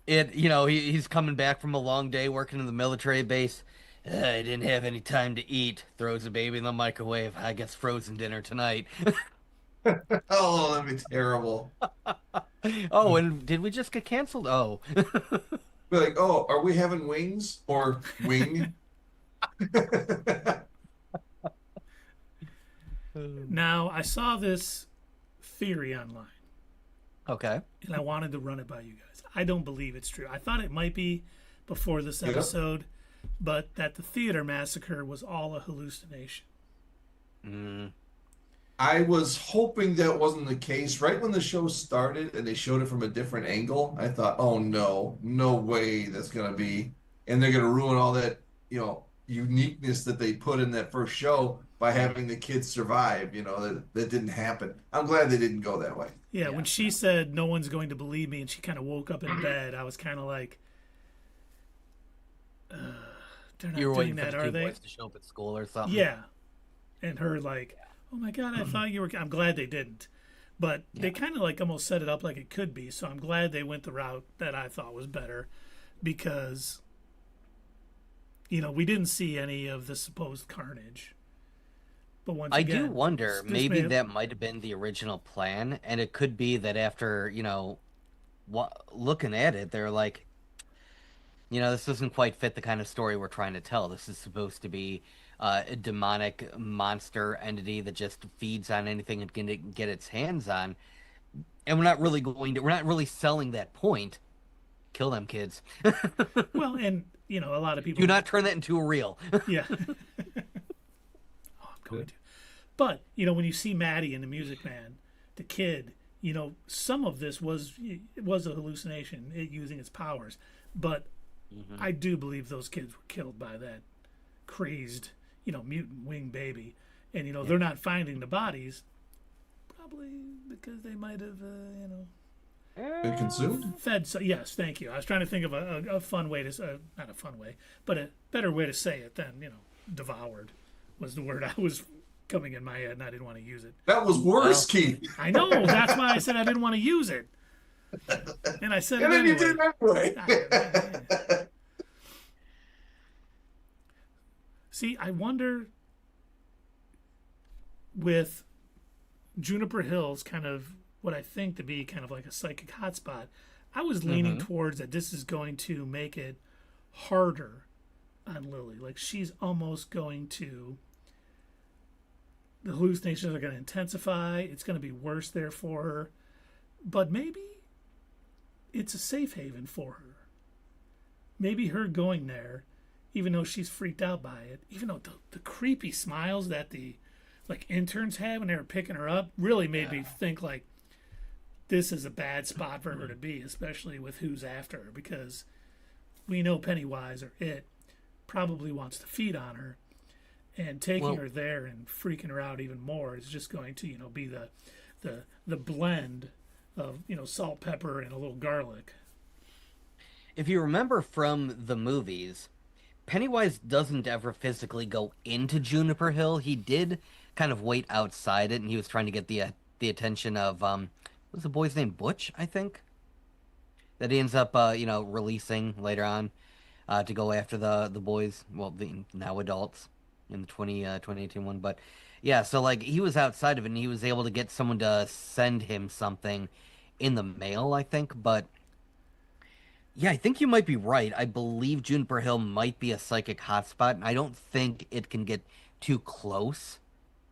He's coming back from a long day working in the military base. I didn't have any time to eat. Throws a baby in the microwave. I guess frozen dinner tonight. Oh, that'd be terrible. Oh, and did we just get canceled? Oh. Be like, oh, are we having wings or wing? Now, I saw this theory online, Okay. and I wanted to run it by you guys. I don't believe it's true. I thought it might be before this Yeah. episode, but that the theater massacre was all a hallucination. I was hoping that wasn't the case. Right when the show started and they showed it from a different angle, I thought, oh no, no way that's gonna be, and they're gonna ruin all that, uniqueness that they put in that first show by having the kids survive. That didn't happen. I'm glad they didn't go that way. Yeah, when she said no one's going to believe me, and she kind of woke up in bed, I was kind of like, they're not You were doing waiting for that, the are two they? boys to show up at school or something. Yeah. And her like, oh my God, I thought you were. I'm glad they didn't. But they kind of like almost set it up like it could be. So I'm glad they went the route that I thought was better because, we didn't see any of the supposed carnage. But once I again, do wonder, this maybe may- that might have been the original plan, and it could be that after, looking at it, they're like, this doesn't quite fit the kind of story we're trying to tell. This is supposed to be a demonic monster entity that just feeds on anything it can get its hands on. And we're not really selling that point. Kill them kids. Well, and, a lot of people. Do not turn that into a reel. Yeah. I'm going to. But, when you see Maddie in The Music Man, the kid, some of this was a hallucination, it using its powers. But I do believe those kids were killed by that crazed, mutant wing baby. And, they're not finding the bodies, probably because they might have, Been consumed? fed. So, yes, thank you. I was trying to think of a fun way to, not a fun way, but a better way to say it than, devoured was the word I was coming in my head, and I didn't want to use it. That was worse, Keith. I know. That's why I said I didn't want to use it. And I said it And then you anyway. did it anyway. See, I wonder. with Juniper Hill's kind of what I think to be kind of like a psychic hotspot, I was leaning towards that this is going to make it harder on Lilly. Like she's almost going to, the hallucinations are going to intensify. It's going to be worse there for her. But maybe it's a safe haven for her. Maybe her going there, even though she's freaked out by it, even though the creepy smiles that the like interns have when they were picking her up really made me think like this is a bad spot for her to be, especially with who's after her, because we know Pennywise or it probably wants to feed on her, and taking her there and freaking her out even more is just going to, be the blend of, salt, pepper, and a little garlic. If you remember from the movies, Pennywise doesn't ever physically go into Juniper Hill. He did kind of wait outside it, and he was trying to get the attention of what was the boy's name? Butch, I think. That he ends up releasing later on to go after the boys, well, the now adults in the 2018 one. But yeah, so like he was outside of it, and he was able to get someone to send him something in the mail, I think. But yeah, I think you might be right. I believe Juniper Hill might be a psychic hotspot, and I don't think it can get too close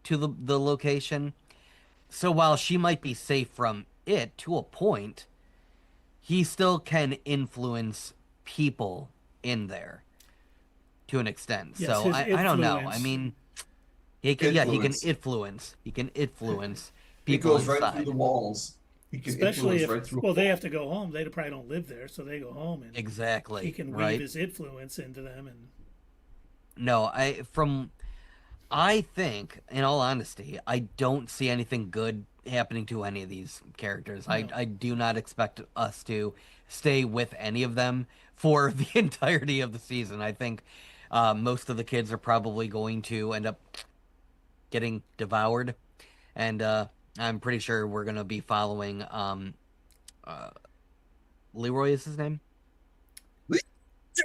to the location. So while she might be safe from it to a point, he still can influence people in there to an extent. Yes, so his I don't know. I influence. mean, he can Influence. influence. He can influence It people goes right inside. through the walls. He can Especially influence if, right through. well, they have to go home. They probably don't live there, so they go home, and Exactly. he can weave right. his influence into them. And No, I think, in all honesty, I don't see anything good happening to any of these characters. No. I do not expect us to stay with any of them for the entirety of the season. I think most of the kids are probably going to end up getting devoured, and I'm pretty sure we're going to be following Leroy is his name?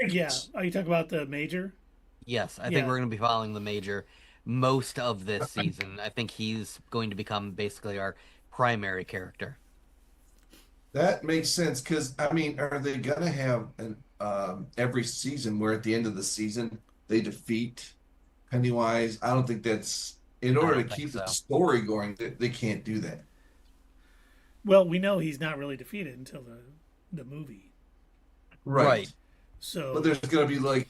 yeah, are you talking about the major? Yes, I Yeah. think we're going to be following the major most of this season. I think he's going to become basically our primary character. That makes sense because I mean, are they gonna have an every season where at the end of the season they defeat Pennywise? I don't think that's in I order to don't think keep the so. story going. They can't do that. Well, we know he's not really defeated until the movie. Right. So, But there's gonna be like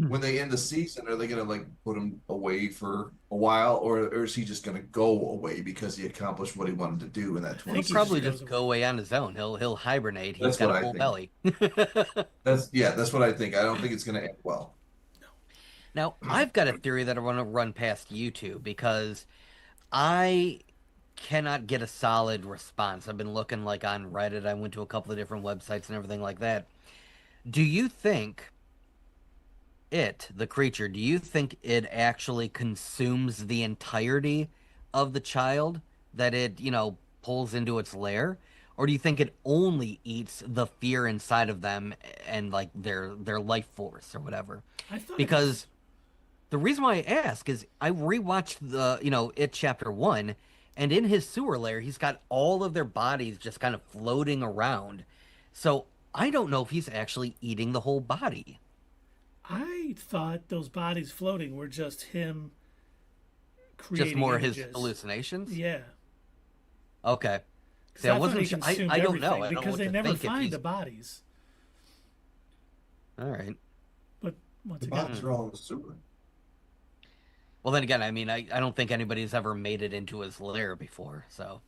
when they end the season, are they gonna like put him away for a while, or is he just gonna go away because he accomplished what he wanted to do in that I 20 think He'll he probably just just goes go away on his own. He'll hibernate. He's That's got what a I full think. belly. That's what I think. I don't think it's gonna end well. Now, I've got a theory that I want to run past you two because I cannot get a solid response. I've been looking like on Reddit. I went to a couple of different websites and everything like that. Do you think the creature, do you think it actually consumes the entirety of the child that it, pulls into its lair? Or do you think it only eats the fear inside of them and like their life force or whatever? I thought Because the reason why I ask is I rewatched It Chapter 1, and in his sewer lair, he's got all of their bodies just kind of floating around. So I don't know if he's actually eating the whole body. I thought those bodies floating were just him creating Just more images. his hallucinations? Yeah. Okay. 'Cause See, I thought wasn't he sure. consumed I don't know. everything I don't know because what they to never think if find he's... the bodies. All right. But once The again, bodies are all in the sewer. Well, then again, I mean, I don't think anybody's ever made it into his lair before, so...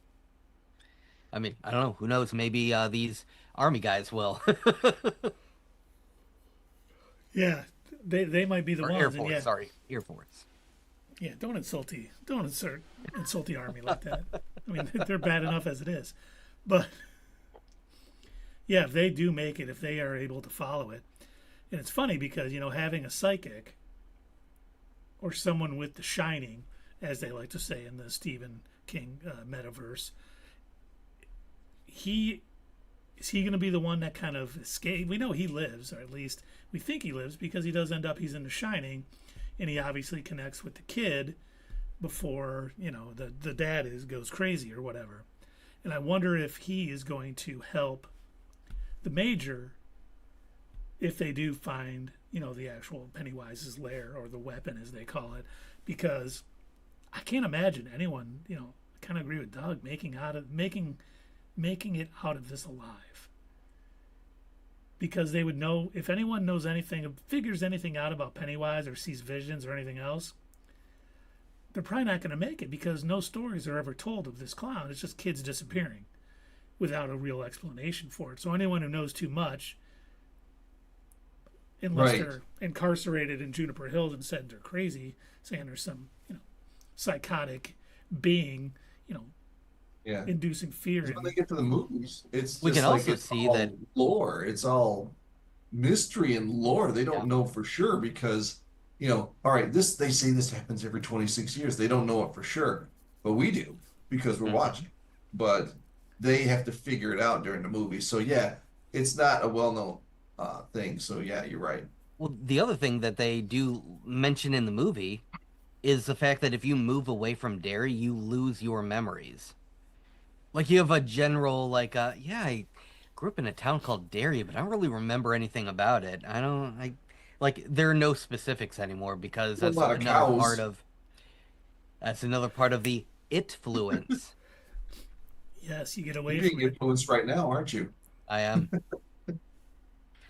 I mean, I don't know. Who knows? Maybe these army guys will. yeah, they might be the Or ones. Air and Force, yeah, sorry. Air Force. yeah, don't insult the army like that. I mean, they're bad enough as it is. But yeah, if they do make it, if they are able to follow it, and it's funny because having a psychic or someone with the shining, as they like to say in the Stephen King metaverse, is he going to be the one that kind of escape? We know he lives, or at least we think he lives, because he does end up, he's in The Shining, and he obviously connects with the kid before, the dad goes crazy or whatever. And I wonder if he is going to help the major if they do find, the actual Pennywise's lair, or the weapon as they call it, because I can't imagine anyone, I kind of agree with Doug, making it out of this alive. Because they would know, if anyone knows anything, figures anything out about Pennywise or sees visions or anything else, they're probably not going to make it, because no stories are ever told of this clown. It's just kids disappearing without a real explanation for it. So anyone who knows too much, unless they're incarcerated in Juniper Hill and said they're crazy, saying there's some, psychotic being, inducing fear. When they get to the movies, it's we just can like also it's see all that lore. It's all mystery and lore. They don't know for sure because, all right, they say this happens every 26 years. They don't know it for sure, but we do because we're watching. But they have to figure it out during the movie. So yeah, it's not a well-known thing. So yeah, you're right. Well, the other thing that they do mention in the movie is the fact that if you move away from Derry, you lose your memories. Like, you have a general, I grew up in a town called Derry, but I don't really remember anything about it. There are no specifics anymore, because that's another part of the it-fluence. Yes, you get away You're from being it. influenced right now, aren't you? I am.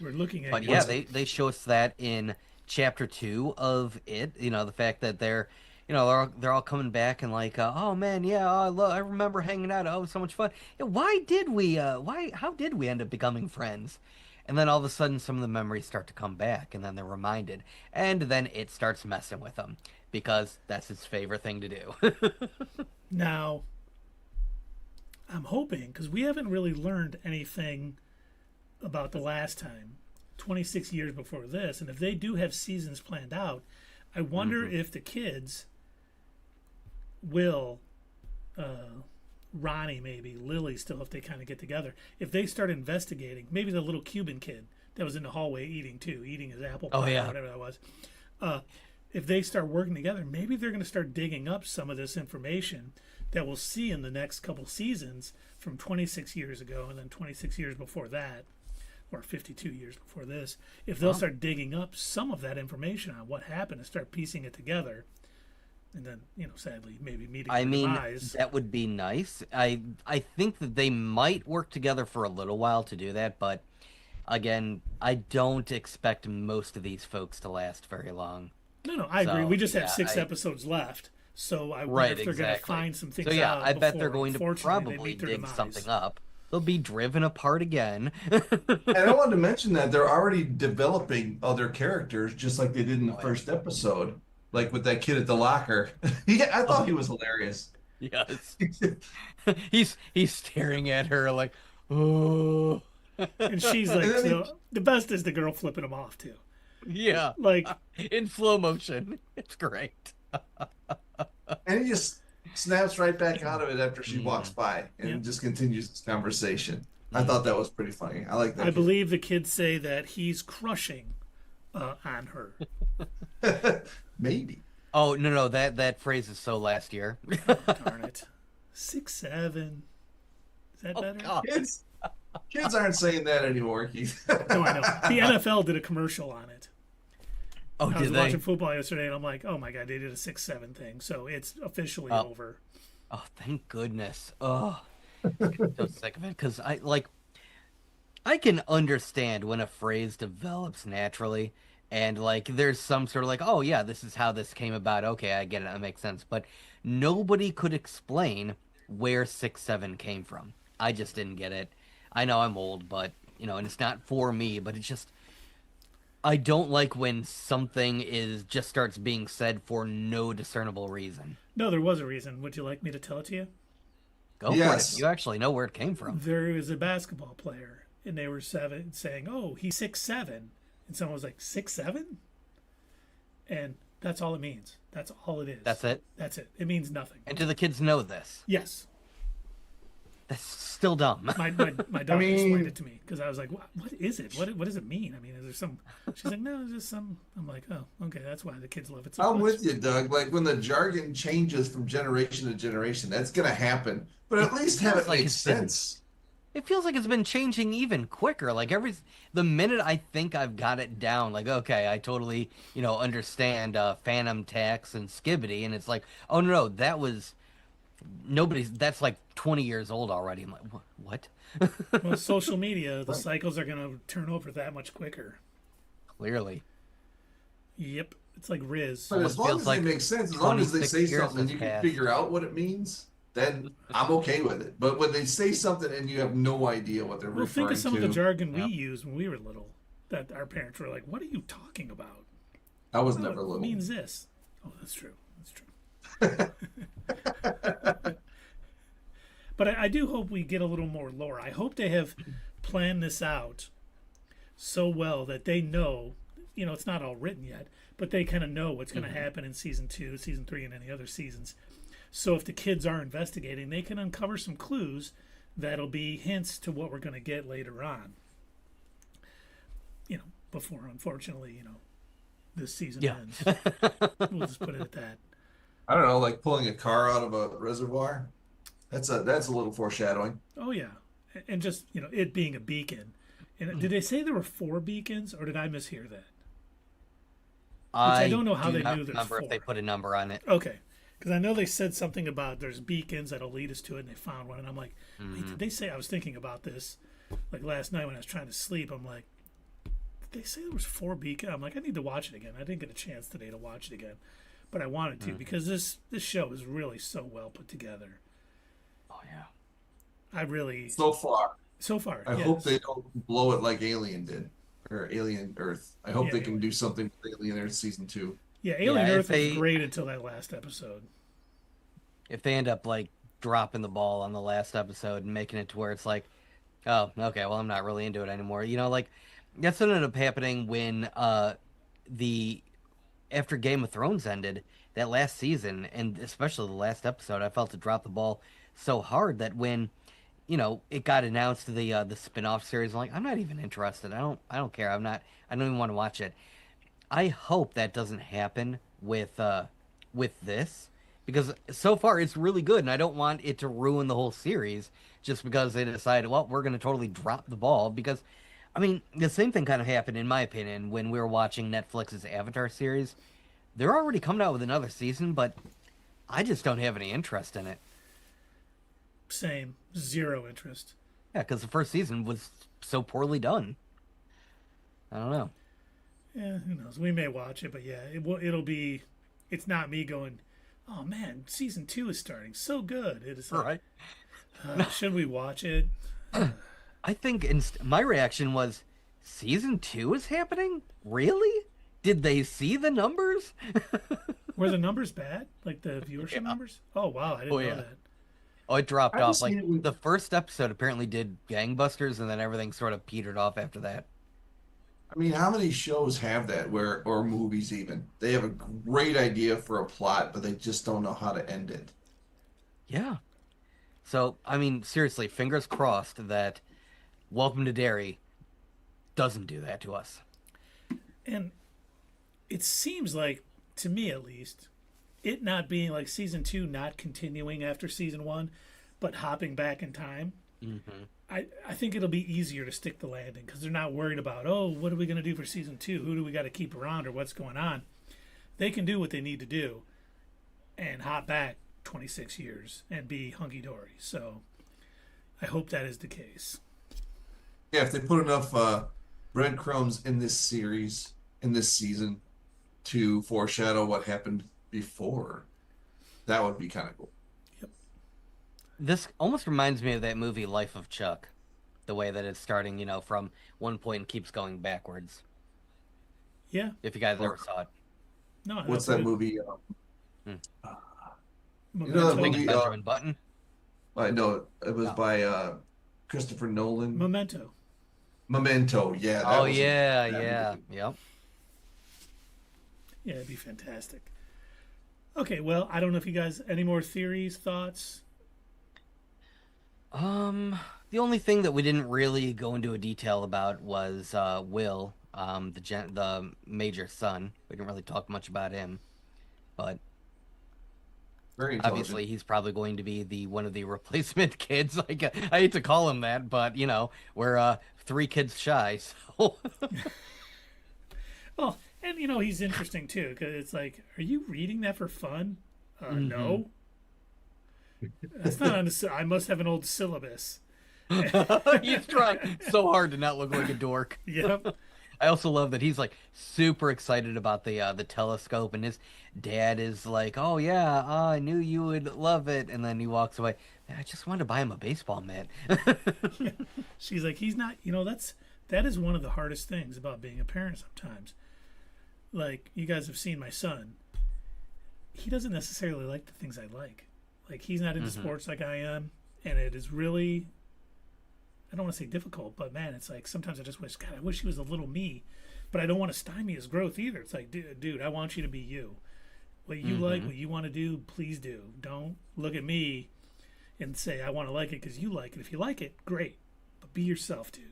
We're looking at But yeah, they show us that in chapter 2 of it. The fact that they're all coming back and oh man, yeah, I remember hanging out. Oh, it was so much fun. Yeah, how did we end up becoming friends? And then all of a sudden, some of the memories start to come back, and then they're reminded, and then it starts messing with them, because that's its favorite thing to do. Now, I'm hoping, because we haven't really learned anything about the last time, 26 years before this, and if they do have seasons planned out, I wonder if the kids will, Ronnie, maybe Lilly, still, if they kind of get together, if they start investigating, maybe the little Cuban kid that was in the hallway eating his apple pie or whatever that was, if they start working together, maybe they're going to start digging up some of this information that we'll see in the next couple seasons from 26 years ago and then 26 years before that, or 52 years before this. If they'll start digging up some of that information on what happened and start piecing it together, and then, sadly, maybe meeting their demise. That would be nice. I think that they might work together for a little while to do that, but again, I don't expect most of these folks to last very long. No, I agree. We just have 6 episodes left, so I wonder if they're going to find some things out. I bet they're going to probably dig something up. They'll be driven apart again. And I wanted to mention that they're already developing other characters, just like they did in the first episode. Like with that kid at the locker. I thought he was hilarious. Yes. he's staring at her like, oh. And she's like, the best is the girl flipping him off too. Yeah. Like in slow motion. It's great. And he just snaps right back out of it after she walks by and just continues this conversation. I thought that was pretty funny. I like that. I believe the kids say that he's crushing on her. Maybe. Oh, no, that phrase is so last year. Darn it. 6'7". Is that better? God. Kids aren't saying that anymore, Keith. No, I know. The NFL did a commercial on it. Oh, I was watching football yesterday, and I'm like, oh my God, they did a 6'7" thing. So it's officially over. Oh, thank goodness. Oh, I'm so sick of it, because I can understand when a phrase develops naturally, and there's some sort of oh yeah, this is how this came about. Okay, I get it. That makes sense. But nobody could explain where 6'7" came from. I just didn't get it. I know I'm old, but and it's not for me. But it's just, I don't like when something just starts being said for no discernible reason. No, there was a reason. Would you like me to tell it to you? Go for it. You actually know where it came from. There was a basketball player, and they were saying, "Oh, he's 6'7", and someone was like, 6'7", and that's all it means. That's all it is. That's it. That's it. It means nothing. And do the kids know this? Yes. That's still dumb. My daughter explained it to me because I was like, what is it? What does it mean? I mean, is there some? She's like, no, it's just some. I'm like, oh, okay, that's why the kids love it so I'm much. with you, Doug. Like when the jargon changes from generation to generation, that's gonna happen. But at least have feels it like make it's been sense. It feels like it's been changing even quicker. Like the minute I think I've got it down, like okay, I totally understand Phantom Tax and Skibbity, and it's like, oh no, that was nobody's. That's like 20 years old already. I'm like, what? Well, social media, the Right. cycles are going to turn over that much quicker. Clearly, Yep, it's like Riz. But as almost long feels as like they make sense, as long as they 26 say years something and has you can passed. figure out what it means, then I'm okay with it. But when they say something and you have no idea what they're Well, think of referring some of the to, jargon we Yeah. used when we were little. That our parents were like, "What are you talking about?" I was Oh, never it little. means this. Oh, that's true. That's true. But I do hope we get a little more lore. I hope they have planned this out so well that they know, it's not all written yet, but they kind of know what's going to happen in season 2, season 3, and any other seasons. So if the kids are investigating, they can uncover some clues that'll be hints to what we're going to get later on. Before, unfortunately, this season Yeah. ends. We'll just put it at that. I don't know, like pulling a car out of a reservoir. That's a little foreshadowing. Oh yeah, and just it being a beacon. And did they say there were 4 beacons, or did I mishear that? Which I don't know how do they not knew there's remember 4. if they put a number on it. Okay, because I know they said something about there's beacons that'll lead us to it, and they found one, and I'm like, wait, did they say? I was thinking about this, like last night when I was trying to sleep. I'm like, did they say there was 4 beacons? I'm like, I need to watch it again. I didn't get a chance today to watch it again, but I wanted to because this show is really so well put together. Oh yeah. I really So far, I yes. hope they don't blow it like Alien did, or Alien Earth. I hope Yeah, they can Alien. do something with Alien Earth season 2. Yeah, Alien Yeah, Earth was great until that last episode. if they end up like dropping the ball on the last episode and making it to where it's like, oh, okay, well I'm not really into it anymore. Like that's what ended up happening when the after Game of Thrones ended, that last season, and especially the last episode, I felt it dropped the ball so hard that when it got announced the spin-off series, I'm like, I'm not even interested. I don't care. I don't even want to watch it. I hope that doesn't happen with this because so far it's really good, and I don't want it to ruin the whole series just because they decided, well, we're going to totally drop the ball. Because, I mean, the same thing kind of happened, in my opinion, when we were watching Netflix's Avatar series. They're already coming out with another season, but I just don't have any interest in it. Same, zero interest. Yeah, because the first season was so poorly done. I don't know. Yeah, who knows? We may watch it, but yeah, it'll be. It's not me going, oh man, season 2 is starting, so good. It is like, should we watch it? I think my reaction was, season 2 is happening? Really? Did they see the numbers? Were the numbers bad? Like the viewership numbers? Oh wow, I didn't know yeah. that. Oh, it dropped I off. just Like mean- the first episode apparently did gangbusters, and then everything sort of petered off after that. I mean, how many shows have that or movies even? They have a great idea for a plot, but they just don't know how to end it. Yeah. So, I mean, seriously, fingers crossed that Welcome to Derry doesn't do that to us. And it seems like, to me at least, it not being like season 2 not continuing after season 1, but hopping back in time. Mm-hmm. I think it'll be easier to stick the landing because they're not worried about, oh, what are we going to do for season 2? Who do we got to keep around or what's going on? They can do what they need to do and hop back 26 years and be hunky-dory. So I hope that is the case. Yeah, if they put enough breadcrumbs in this series, in this season, to foreshadow what happened before, that would be kind of cool. This almost reminds me of that movie Life of Chuck, the way that it's starting, from one point and keeps going backwards. Yeah. If you guys ever saw it. No. What's that movie? Memento. You know that I think it's movie? Benjamin Button. I know it was No. by Christopher Nolan. Memento. Memento. Yeah. That Oh, was yeah, that yeah. movie. Yep. Yeah, it'd be fantastic. Okay, well, I don't know if you guys any more theories, thoughts. The only thing that we didn't really go into a detail about was Will, the major son. We didn't really talk much about him, but Very intelligent. obviously he's probably going to be the one of the replacement kids. Like I hate to call him that, but we're three kids shy, so Well, and he's interesting too because it's like, are you reading that for fun? hmm No, that's not on the. I must have an old syllabus. he's trying so hard to not look like a dork. Yep. I also love that he's like super excited about the telescope, and his dad is like, "Oh yeah, I knew you would love it," and then he walks away. "Man, I just wanted to buy him a baseball mitt." She's like, he's not. That is one of the hardest things about being a parent. Sometimes, like you guys have seen my son. He doesn't necessarily like the things I like. Like he's not into hmm sports like I am, and it is really. I don't want to say difficult, but man, it's like sometimes I just wish, God, I wish he was a little me, but I don't want to stymie his growth either. It's like, dude, I want you to be you. What you like, hmm what you want to do, please do. Don't look at me and say I want to like it because you like it. If you like it, great, but be yourself, dude.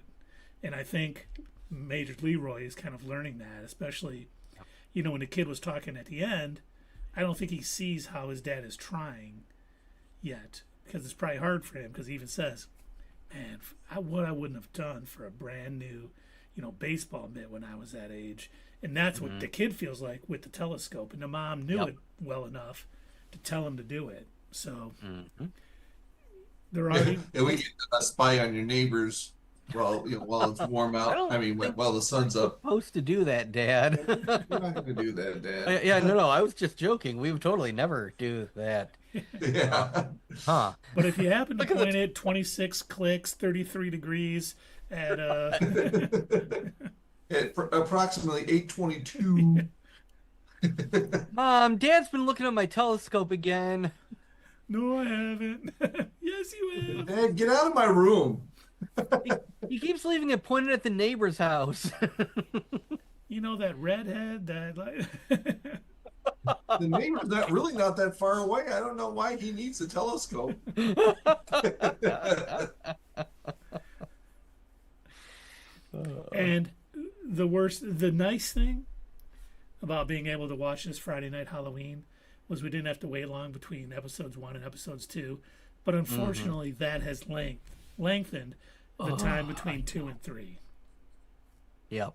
And I think Major Leroy is kind of learning that, especially, when the kid was talking at the end. I don't think he sees how his dad is trying yet because it's probably hard for him because he even says, man, what I wouldn't have done for a brand new, baseball mitt when I was that age. And that's what hmm the kid feels like with the telescope. And the mom knew Yep. it well enough to tell him to do it. So hmm they're Yeah, already, and we get to spy on your neighbors while it's warm I out. don't I mean, think while the we're sun's up. supposed to do that, Dad. We're not going to do that, Yeah, no, Dad. no, I was just joking. We would totally never do that. Uh, Yeah. huh? but if you happen to Look at point that. it 26 clicks, 33 degrees at, At approximately 8:22. Mom, Dad's been looking at my telescope again. no, I haven't. Yes, you have. Dad, get out of my room. He, he keeps leaving it pointed at the neighbor's house. That redhead that, like, The neighbor's not that far away. I don't know why he needs a telescope. and the nice thing about being able to watch this Friday night Halloween was we didn't have to wait long between episodes 1 and episodes 2, but hmm unfortunately that has lengthened the time Oh, I between 2 and know. 3. Yep.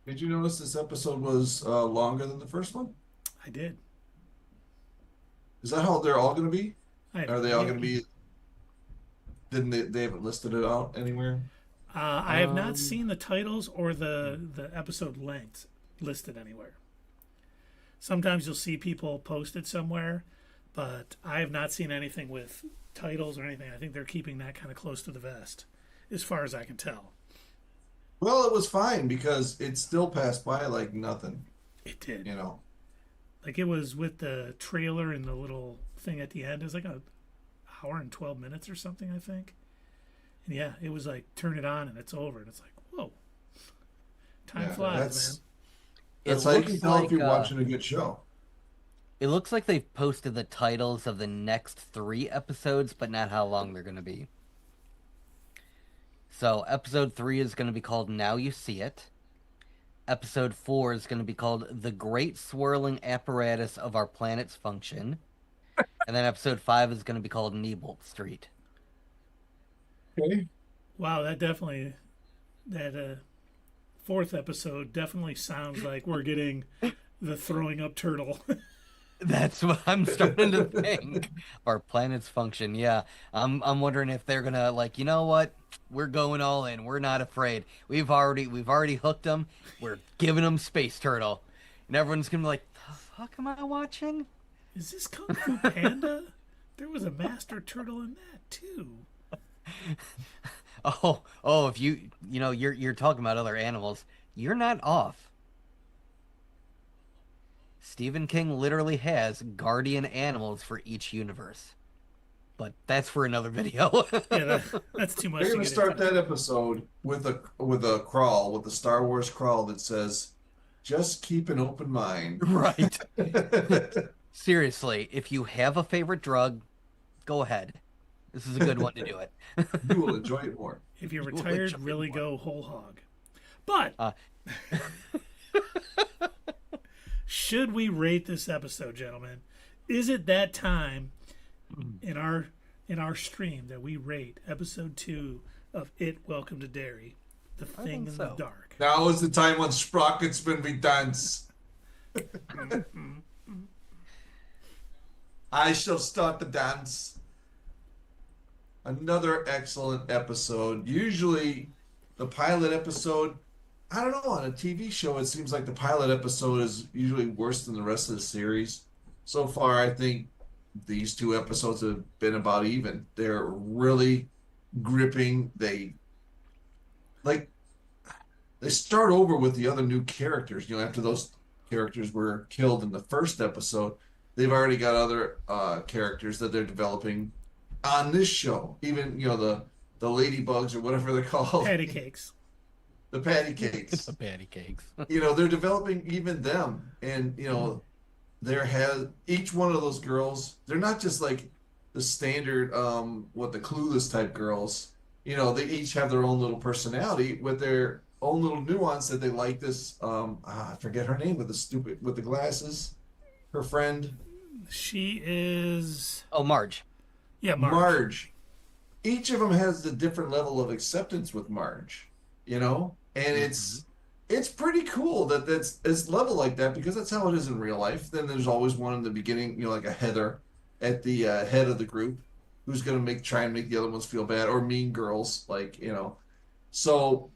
Did you notice this episode was longer than the first one? I did. Is that how they're all going to be? I have Are no they all idea. going to be? Didn't they haven't listed it out anywhere? I have not Um, seen the titles or the episode lengths listed anywhere. Sometimes you'll see people post it somewhere, but I have not seen anything with titles or anything. I think they're keeping that kind of close to the vest, as far as I can tell. Well, it was fine because it still passed by like nothing, It did. you know. Like it was with the trailer and the little thing at the end. It was like a hour and 12 minutes or something, I think. And yeah, it was like turn it on and it's over. And it's like, whoa, time Yeah, flies, man. it that's how you can looks tell if like you're watching a good show. they've posted the titles of the next three episodes, but not how long they're going to be. So episode three is going to be called "Now You See It." Episode four is going to be called "The Great Swirling Apparatus of Our Planet's Function," and then episode five is going to be called "Nebolt Street." Okay. Wow, that fourth episode definitely sounds like we're getting the throwing up turtle. That's what I'm starting to think. Our planet's function, yeah. I'm wondering if they're gonna like, you know what? We're going all in. We're not afraid. We've already hooked them. We're giving them Space Turtle, and everyone's gonna be like, the fuck am I watching? Is this Kung Fu Panda? There was a master turtle in that too. Oh, if you're talking about other animals, you're not off. Stephen King literally has guardian animals for each universe, but that's for another video. Yeah, that's too much They're to gonna get into. start that episode with a crawl, with a Star Wars crawl that says, "Just keep an open mind." Right. Seriously, if you have a favorite drug, go ahead. This is a good one to do it. You will enjoy it more. If you're You will retired, enjoy really more. go whole hog. But Uh, should we rate this episode, gentlemen? Is it that time in our stream that we rate episode 2 of It Welcome to Derry, The Thing in the so. Dark? Now is the time when sprockets when we dance. I shall start the dance. Another excellent episode. Usually, the pilot episode, I don't know, on a TV show, it seems like the pilot episode is usually worse than the rest of the series. So far, I think these 2 episodes have been about even. They're really gripping. They start over with the other new characters. After those characters were killed in the first episode, they've already got other characters that they're developing on this show. Even the ladybugs or whatever they're called, Patty cakes. the patty cakes. The patty cakes. They're developing even them, and there has each one of those girls. They're not just like the standard the clueless type girls. They each have their own little personality with their own little nuance that they like. This I forget her name with the glasses. Her friend. She is... Oh, Marge. Yeah, Marge. Marge. Each of them has a different level of acceptance with Marge, and it's pretty cool that it's level like that, because that's how it is in real life. Then there's always one in the beginning, like a Heather at the head of the group, who's going to try and make the other ones feel bad, or mean girls, So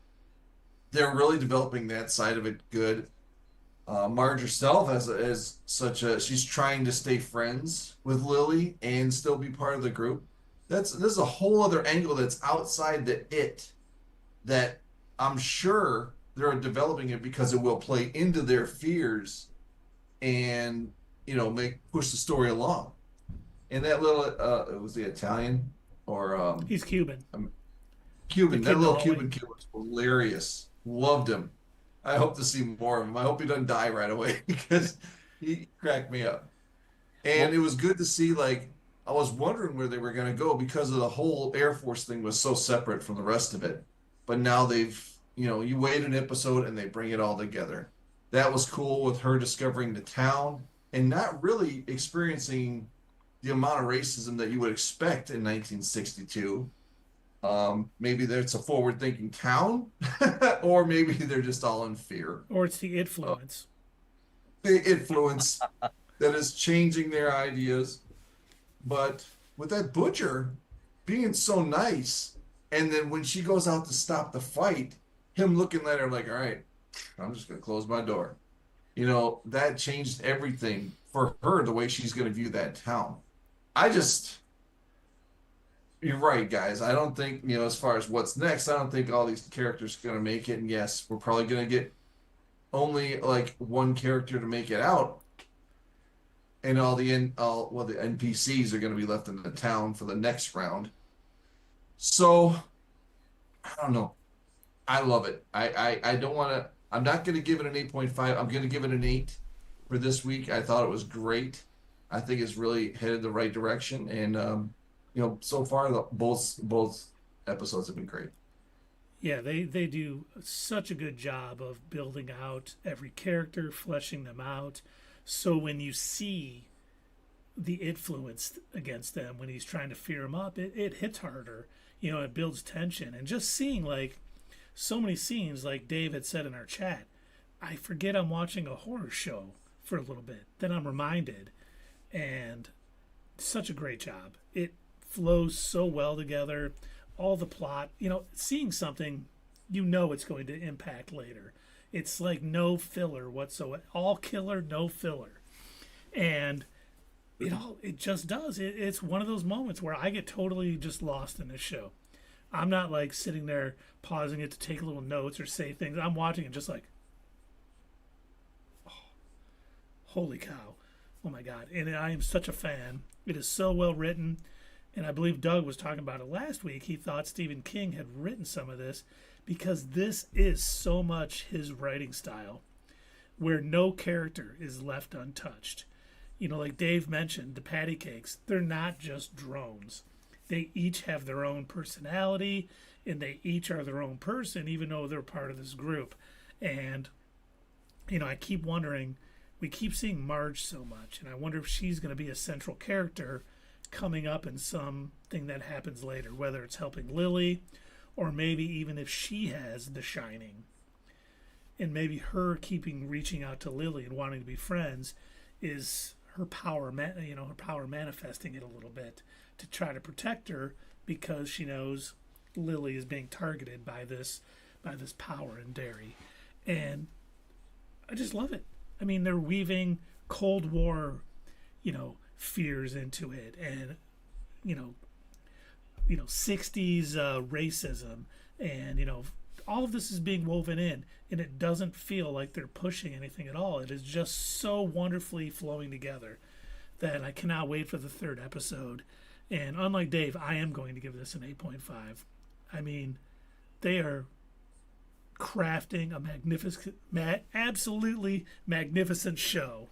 they're really developing that side of it good. Marge herself she's trying to stay friends with Lilly and still be part of the group. This is a whole other angle that's outside that I'm sure they're developing it because it will play into their fears and push the story along. And that little was the Italian or He's Cuban. Cuban. The That kid in the little hallway. Cuban kid was hilarious. Loved him. I hope to see more of him. I hope he doesn't die right away because he cracked me up. And it was good to see, I was wondering where they were going to go because of the whole Air Force thing was so separate from the rest of it. But now they've, you wait an episode and they bring it all together. That was cool, with her discovering the town and not really experiencing the amount of racism that you would expect in 1962. Maybe it's a forward-thinking town, or maybe they're just all in fear. Or it's the influence. The influence that is changing their ideas. But with that butcher being so nice, and then when she goes out to stop the fight, him looking at her like, all right, I'm just going to close my door. That changed everything for her, the way she's going to view that town. You're right, guys. I don't think, as far as what's next, I don't think all these characters are going to make it. And yes, we're probably going to get only one character to make it out. And the NPCs are going to be left in the town for the next round. So, I don't know. I love it. I don't want to, I'm not going to give it an 8.5. I'm going to give it an 8 for this week. I thought it was great. I think it's really headed the right direction. And, so far, both episodes have been great. Yeah, they do such a good job of building out every character, fleshing them out. So when you see the influence against them, when he's trying to fear them up, it hits harder. It builds tension. And just seeing, so many scenes, like Dave had said in our chat, I forget I'm watching a horror show for a little bit. Then I'm reminded. And such a great job. It flows so well together. All the plot, seeing something, it's going to impact later. It's like no filler whatsoever. All killer, no filler. And it just does. It's one of those moments where I get totally just lost in this show. I'm not sitting there pausing it to take little notes or say things. I'm watching it just holy cow. Oh my God. And I am such a fan. It is so well written. And I believe Doug was talking about it last week. He thought Stephen King had written some of this because this is so much his writing style, where no character is left untouched. Like Dave mentioned, the patty cakes, they're not just drones. they each have their own personality and they each are their own person, even though they're part of this group. And, I keep wondering, we keep seeing Marge so much, and I wonder if she's going to be a central character coming up in something that happens later, whether it's helping Lilly or maybe even if she has the Shining. And maybe her reaching out to Lilly and wanting to be friends is her power, her power manifesting it a little bit to try to protect her because she knows Lilly is being targeted by this power in Derry. And I just love it. I mean, they're weaving Cold War, fears into it, and 60s racism, and all of this is being woven in, and it doesn't feel like they're pushing anything at all. It is just so wonderfully flowing together that I cannot wait for the third episode. And unlike Dave, I am going to give this an 8.5. I mean, they are crafting a absolutely magnificent show.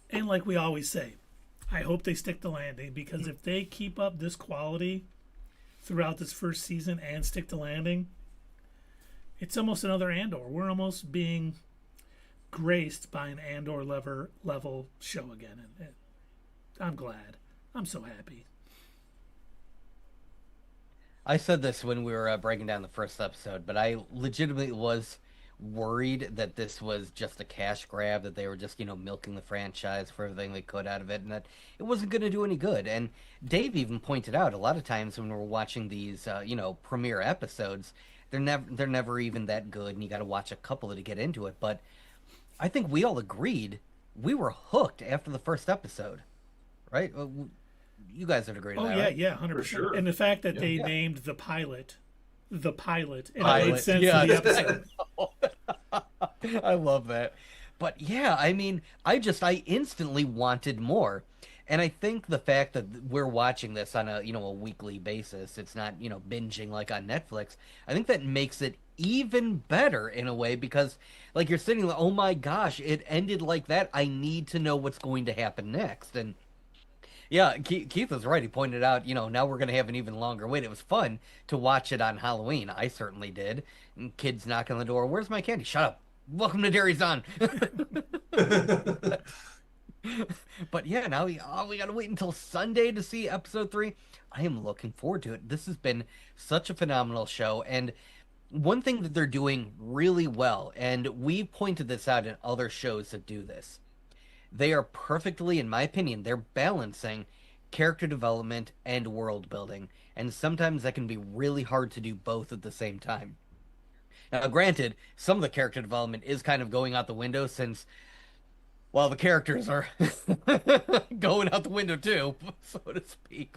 And like we always say, I hope they stick the landing, because if they keep up this quality throughout this first season and stick the landing, it's almost another Andor. We're almost being graced by an Andor level show again. And I'm glad. I'm so happy. I said this when we were breaking down the first episode, but I legitimately was worried that this was just a cash grab, that they were just, milking the franchise for everything they could out of it, and that it wasn't going to do any good. And Dave even pointed out a lot of times when we're watching these, premiere episodes, they're never even that good, and you got to watch a couple to get into it. But I think we all agreed we were hooked after the first episode, right? You guys would agree to that, right? Yeah, 100%. Sure. And the fact that they named the pilot, and it made sense to the episode. I love that. But yeah, I mean, I instantly wanted more. And I think the fact that we're watching this on a weekly basis, it's not, binging like on Netflix, I think that makes it even better in a way, because like you're sitting like, oh my gosh, it ended like that. I need to know what's going to happen next. And yeah, Keith was right. He pointed out, now we're going to have an even longer wait. It was fun to watch it on Halloween. I certainly did. And kids knocking on the door. Where's my candy? Shut up. Welcome to Derry's On. But yeah, now we got to wait until Sunday to see episode 3. I am looking forward to it. This has been such a phenomenal show. And one thing that they're doing really well, and we pointed this out in other shows that do this, they are perfectly, in my opinion, they're balancing character development and world building. And sometimes that can be really hard to do both at the same time. Now, granted, some of the character development is kind of going out the window since, well, the characters are going out the window too, so to speak.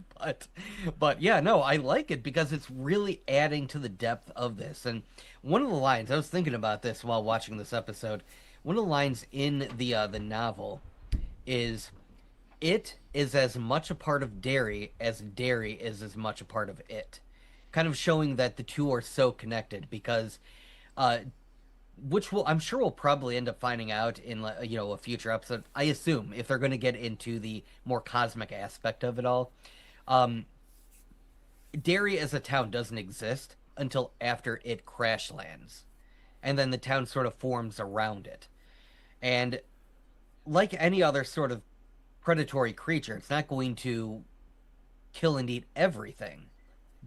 But yeah, no, I like it because it's really adding to the depth of this. And one of the lines, I was thinking about this while watching this episode, one of the lines in the novel is, "It is as much a part of Derry as Derry is as much a part of it," kind of showing that the two are so connected. Because, which I'm sure we'll probably end up finding out in a future episode. I assume if they're going to get into the more cosmic aspect of it all, Derry as a town doesn't exist until after it crash lands, and then the town sort of forms around it. And like any other sort of predatory creature, it's not going to kill and eat everything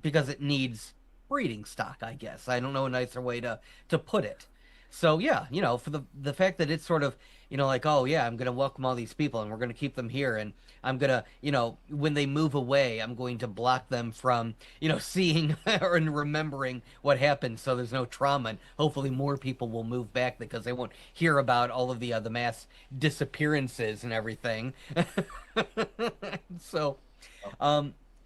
because it needs breeding stock, I guess. I don't know a nicer way to put it. So yeah, for the fact that it's sort of, like, oh yeah, I'm going to welcome all these people and we're going to keep them here, and I'm going to, when they move away, I'm going to block them from, seeing and remembering what happened, so there's no trauma, and hopefully more people will move back because they won't hear about all of the mass disappearances and everything. So,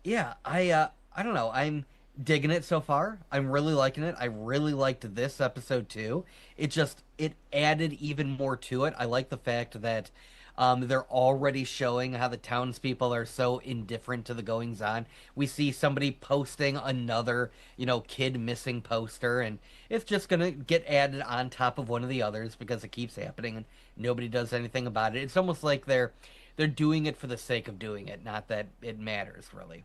yeah, I don't know. I'm digging it so far. I'm really liking it. I really liked this episode too. It added even more to it. I like the fact that they're already showing how the townspeople are so indifferent to the goings on. We see somebody posting another, kid missing poster, and it's just gonna get added on top of one of the others because it keeps happening and nobody does anything about it. It's almost like they're doing it for the sake of doing it, not that it matters really.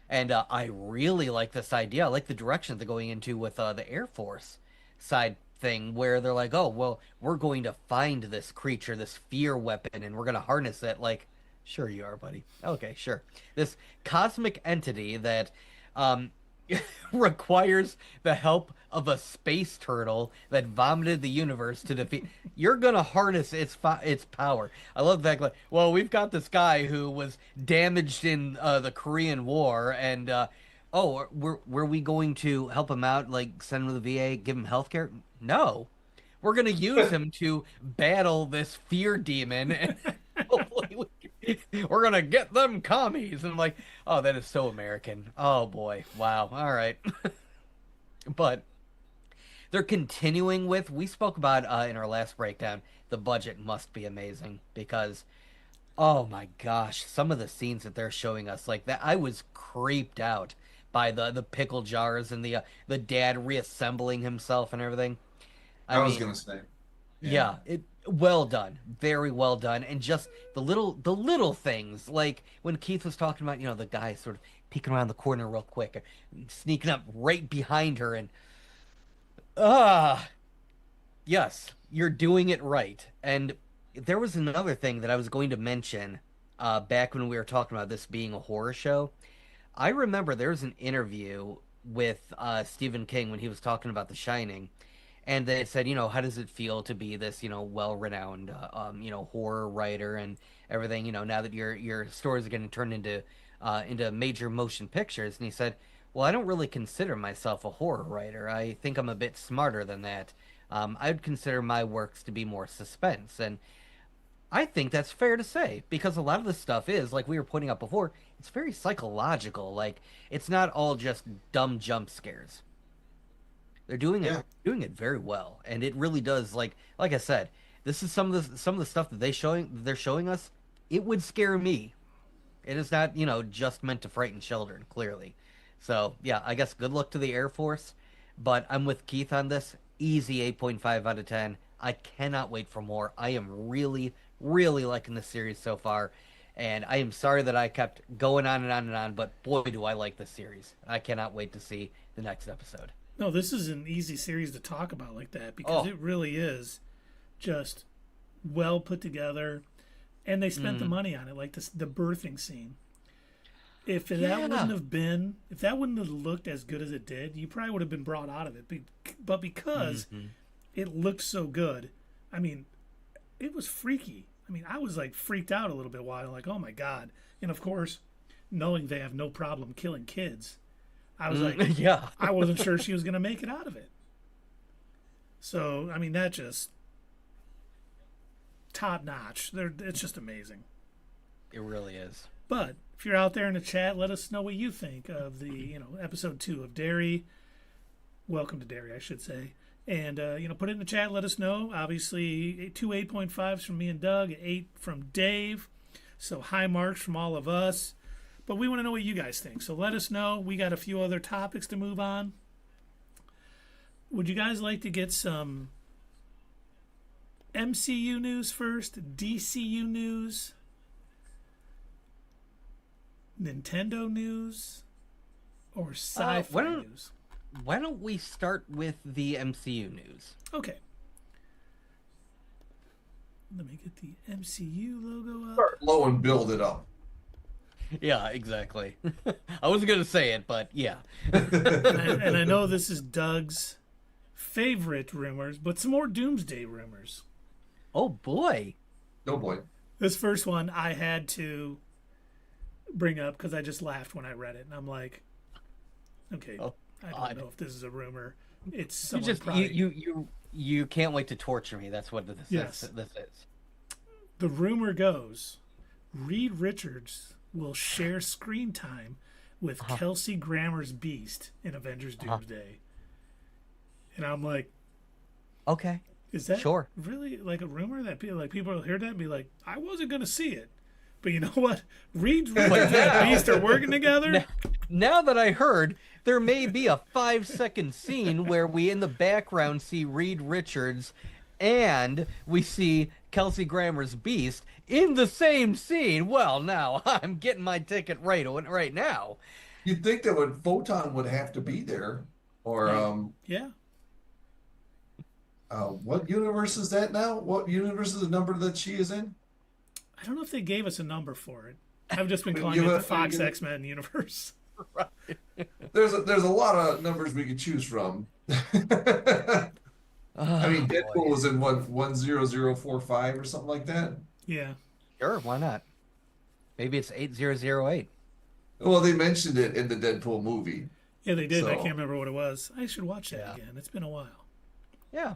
And I really like this idea. I like the direction they're going into with the Air Force side thing, where they're like, oh, well, we're going to find this creature, this fear weapon, and we're going to harness it. Like, sure you are, buddy. Okay, sure. This cosmic entity that requires the help of a space turtle that vomited the universe to defeat. You're gonna harness its power. I love that. Like, well, we've got this guy who was damaged in the Korean War, and oh, were we going to help him out? Like, send him to the VA, give him health care? No, we're gonna use him to battle this fear demon, and hopefully we're gonna get them commies. And I'm like, oh, that is so American. Oh boy, wow. All right. But they're continuing with, we spoke about in our last breakdown, the budget must be amazing because, oh my gosh, some of the scenes that they're showing us, like that, I was creeped out by the pickle jars and the dad reassembling himself and everything. I was gonna say, yeah, it well done, very well done, and just the little things, like when Keith was talking about, the guy sort of peeking around the corner real quick, sneaking up right behind her, and yes, you're doing it right. And there was another thing that I was going to mention back when we were talking about this being a horror show. I remember there was an interview with Stephen King when he was talking about The Shining, and they said, how does it feel to be this, well-renowned, horror writer and everything, now that your stories are getting turned into major motion pictures. And he said, well, I don't really consider myself a horror writer. I think I'm a bit smarter than that. I would consider my works to be more suspense. And I think that's fair to say, because a lot of this stuff is, like we were pointing out before, it's very psychological. Like, it's not all just dumb jump scares. They're doing it very well, and it really does. Like I said, this is some of the stuff that they're showing us. It would scare me. It is not, just meant to frighten children, clearly. So yeah, I guess good luck to the Air Force, but I'm with Keith on this. Easy 8.5 out of 10. I cannot wait for more. I am really, really liking the series so far, and I am sorry that I kept going on and on and on, but boy, do I like this series. I cannot wait to see the next episode. No, this is an easy series to talk about like that because it really is just well put together, and they spent the money on it, like the birthing scene. If that wouldn't have looked as good as it did, you probably would have been brought out of it. But because it looked so good, I mean, it was freaky. I mean, I was like freaked out a little bit while, like, oh my God. And of course, knowing they have no problem killing kids, I was like, yeah, I wasn't sure she was going to make it out of it. So, I mean, that just top notch. It's just amazing. It really is. But if you're out there in the chat, let us know what you think of the, episode 2 of Derry. Welcome to Derry, I should say. And, put it in the chat. Let us know. Obviously, 2 8.5s from me and Doug, 8 from Dave. So high marks from all of us. But we want to know what you guys think. So let us know. We got a few other topics to move on. Would you guys like to get some MCU news first? DCU news? Nintendo news? Or sci-fi news? Why don't we start with the MCU news? Okay. Let me get the MCU logo up. Start low and build it up. Yeah, exactly. I wasn't going to say it, but yeah. and I know this is Doug's favorite rumors, but some more Doomsday rumors. Oh, boy. Oh, boy. This first one I had to bring up because I just laughed when I read it. And I'm like, okay, I don't know if this is a rumor. It's someone you can't wait to torture me. That's what this is. The rumor goes, Reed Richards will share screen time with Kelsey Grammer's Beast in Avengers Doomsday. And I'm like, okay, is that sure really like a rumor that people will hear that and be like, I wasn't going to see it. But you know what? Reed Richards and Beast are working together. Now that I heard, there may be a 5-second scene where we in the background see Reed Richards and we see Kelsey Grammer's Beast in the same scene. Well, now I'm getting my ticket right now. You'd think that Photon would have to be there, or Yeah. what universe is that now? What universe is the number that she is in? I don't know if they gave us a number for it. I've just been We calling give it the it- we Fox give it- X-Men universe. There's a lot of numbers we could choose from. I mean, Oh, Deadpool boy. was in 10045 or something like that. Yeah. Sure, why not? Maybe it's 8008. Well, they mentioned it in the Deadpool movie. Yeah, they did. I So- can't remember what it was. I should watch that Yeah. again. It's been a while. Yeah.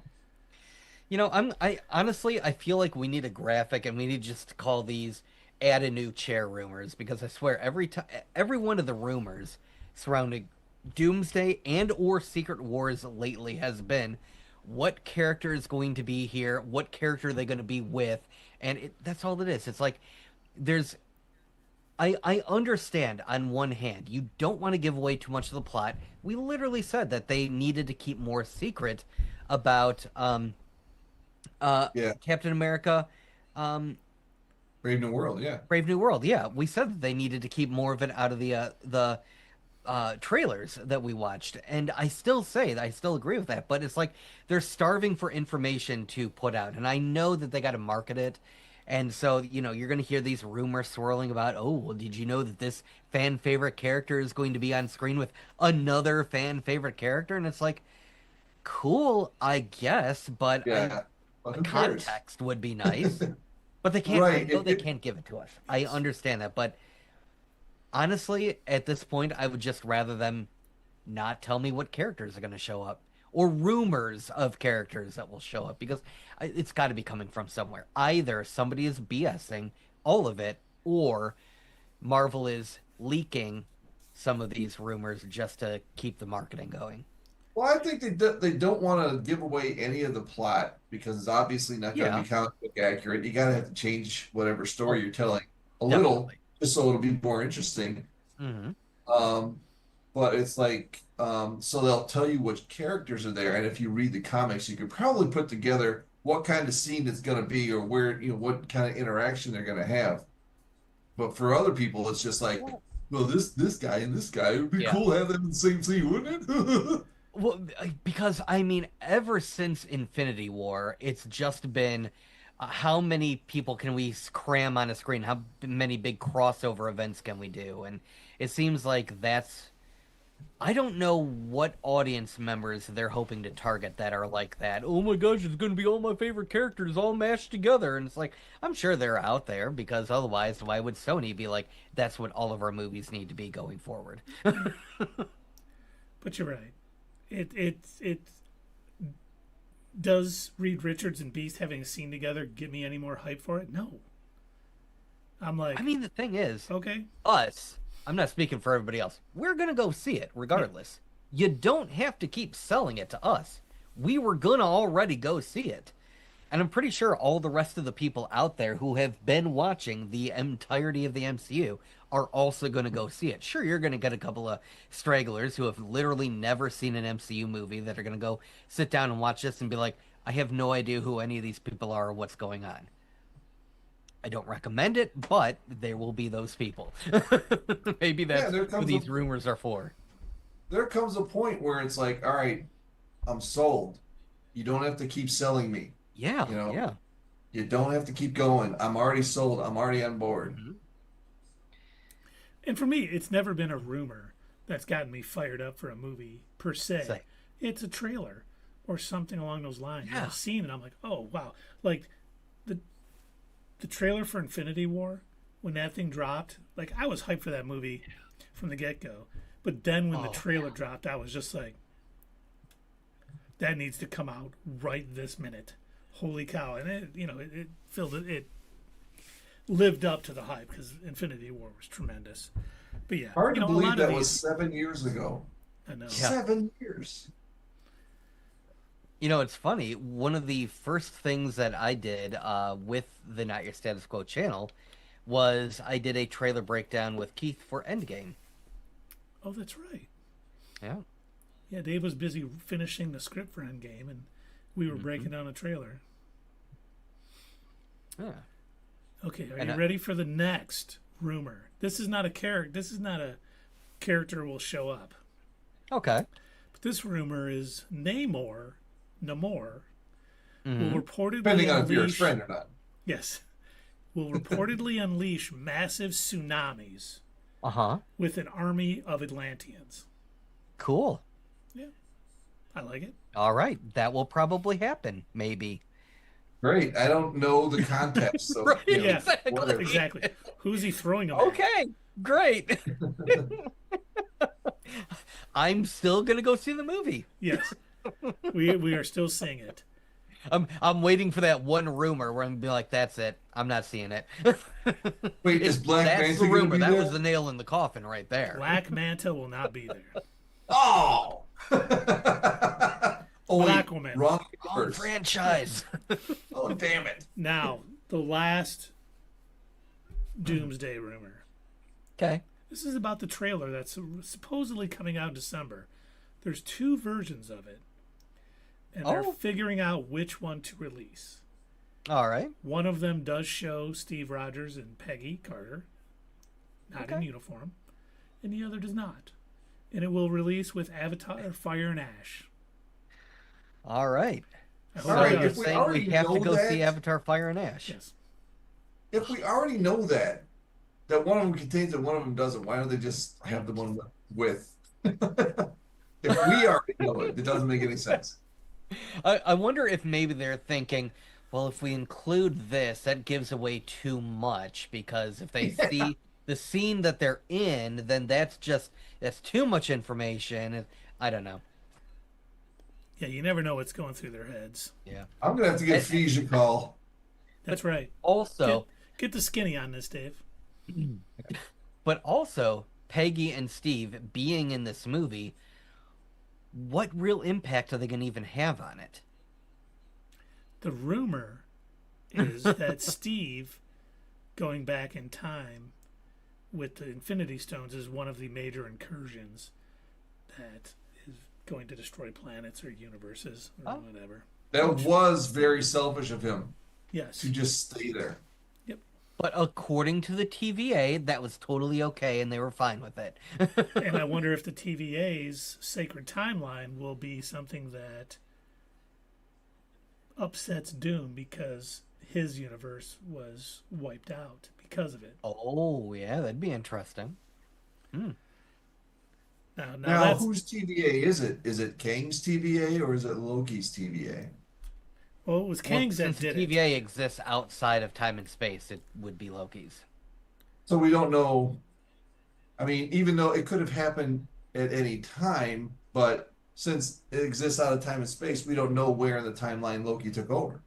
You know, I honestly I feel like we need a graphic and we need just to call these add a new chair rumors, because I swear every one of the rumors surrounding Doomsday and or Secret Wars lately has been what character is going to be here, what character are they going to be with, and that's all it is. It's like there's I understand on one hand, you don't want to give away too much of the plot. We literally said that they needed to keep more secret about Yeah, Captain America, Brave New World. Yeah, Brave New World. Yeah, we said that they needed to keep more of it out of the trailers that we watched, and I still say that I still agree with that. But it's like they're starving for information to put out, and I know that they got to market it. And so, you know, you're going to hear these rumors swirling about, oh, well, did you know that this fan favorite character is going to be on screen with another fan favorite character? And it's like, cool, I guess, but yeah. But who cares? context would be nice. But they can't. Right, I know it- they it- can't give it to us. I understand that, but honestly, at this point, I would just rather them not tell me what characters are going to show up or rumors of characters that will show up, because it's got to be coming from somewhere. Either somebody is BSing all of it, or Marvel is leaking some of these rumors just to keep the marketing going. Well, I think they don't want to give away any of the plot because it's obviously not going to Yeah. be comic book accurate. You got to have to change whatever story Oh, you're telling a little, definitely. just so it'll be more interesting. Hmm. But it's like, so they'll tell you which characters are there, and if you read the comics, you could probably put together what kind of scene it's going to be, or where, you know, what kind of interaction they're going to have. But for other people, it's just like, well, this guy and this guy, it would be Yeah. cool to have them in the same scene, wouldn't it? Well, because I mean, ever since Infinity War, it's just been how many people can we cram on a screen? How many big crossover events can we do? And it seems like that's. I don't know what audience members they're hoping to target that are like that. Oh my gosh, it's going to be all my favorite characters all mashed together. And it's like, I'm sure they're out there, because otherwise, why would Sony be like, that's what all of our movies need to be going forward? But you're right. It does Reed Richards and Beast having a scene together get me any more hype for it? No. I'm like, I mean, the thing is, okay, us, I'm not speaking for everybody else, we're going to go see it regardless. You don't have to keep selling it to us. We were going to already go see it. And I'm pretty sure all the rest of the people out there who have been watching the entirety of the MCU are also going to go see it. Sure, you're going to get a couple of stragglers who have literally never seen an MCU movie that are going to go sit down and watch this and be like, I have no idea who any of these people are or what's going on. I don't recommend it, but there will be those people. Maybe that's there who comes these a- rumors are for. There comes a point where it's like, all right, I'm sold. You don't have to keep selling me. Yeah, You know, yeah. You don't have to keep going. I'm already sold. I'm already on board. Mm-hmm. and for me, it's never been a rumor that's gotten me fired up for a movie per se. Same. It's a trailer or something along those lines. Yeah. I've seen it. I'm like, oh wow, like the trailer for Infinity War, when that thing dropped, like I was hyped for that movie from the get go. But then when the Oh, trailer dropped, I was just like, that needs to come out right this minute. Holy cow! And it filled it lived up to the hype because Infinity War was tremendous. But yeah, Hard to a believe lot that of was these, 7 years ago. I know. Yeah. 7 years. You know, it's funny. One of the first things that I did with the Not Your Status Quo channel was I did a trailer breakdown with Keith for Endgame. Oh, that's right. Yeah. Yeah, Dave was busy finishing the script for Endgame, and we were breaking down a trailer. Yeah. Okay, are And you ready for the next rumor? This is not a character. This is not a character will show up. Okay. But this rumor is Namor will Mm-hmm. reportedly Depending on if you're his unleash. friend or not. Yes, will reportedly unleash massive tsunamis Uh-huh. with an army of Atlanteans. Cool. Yeah, I like it. All right. That will probably happen, maybe. Great. I don't know the context, so Right, you know, exactly. whatever. Exactly. Who's he throwing them at? Okay. Great. I'm still gonna go see the movie. Yes, we are still seeing it. I'm waiting for that one rumor where I'm gonna be like, that's it. I'm not seeing it. Wait, is Black That's Panther the going to rumor. be That there? was the nail in the coffin right there. Black Manta will not be there. Oh! Oh, wait. Aquaman. Wrong Wrong universe. franchise. Oh, damn it. Now, the last Doomsday rumor. Okay. This is about the trailer that's supposedly coming out in December. There's 2 versions of it, and they're Oh. figuring out which one to release. All right. One of them does show Steve Rogers and Peggy Carter, not in Okay. uniform, and the other does not. And it will release with Avatar, Fire and Ash. All right. I So hope All right, it you're does. if we saying we already have to know go see that- Avatar: Fire and Ash? Yes. If we already know that one of them contains it, one of them doesn't, why don't they just have the one with? If we already know it, it doesn't make any sense. I wonder if maybe they're thinking, well, if we include this, that gives away too much, because if they see the scene that they're in, then that's too much information. And I don't know. Yeah, you never know what's going through their heads. Yeah. I'm going to have to give Feige a call. That's right. Also, Get the skinny on this, Dave. but also Peggy and Steve being in this movie, what real impact are they going to even have on it? The rumor is that Steve, going back in time with the Infinity Stones, is one of the major incursions that is going to destroy planets or universes or whatever. That was very selfish of him Yes. to just stay there. But according to the TVA, that was totally okay, and they were fine with it. And I wonder if the TVA's sacred timeline will be something that upsets Doom because his universe was wiped out because of it. Oh, yeah, that'd be interesting. Now Now, that's, whose TVA is it? Is it Kang's TVA or is it Loki's TVA? well, it was Kang's Well, that since did it. TVA exists outside of time and space, it would be Loki's. So we don't know. I mean, even though it could have happened at any time, but since it exists out of time and space, we don't know where in the timeline Loki took over.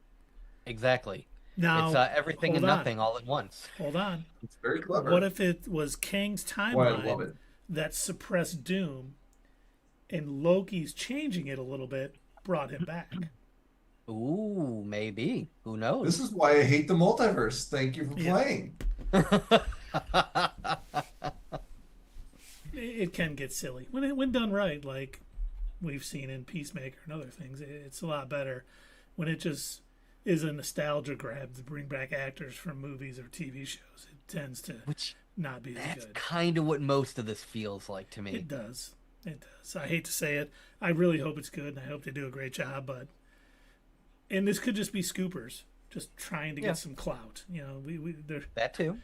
Exactly. Now, It's everything and hold on. nothing all at once. Hold on. It's very clever. What if it was Kang's Why I love timeline it. that suppressed Doom and Loki's changing it a little bit brought him back? Ooh, maybe. Who knows? This is why I hate the multiverse. Thank you for Yeah. playing. It can get silly when done right, like we've seen in Peacemaker and other things. It's a lot better when it just is a nostalgia grab to bring back actors from movies or TV shows. It tends to Which not be as that's good. kind of what most of this feels like to me. It does. It does. I hate to say it. I really hope it's good, and I hope they do a great job. And this could just be scoopers, just trying to Yeah. get some clout. You know, they're That too.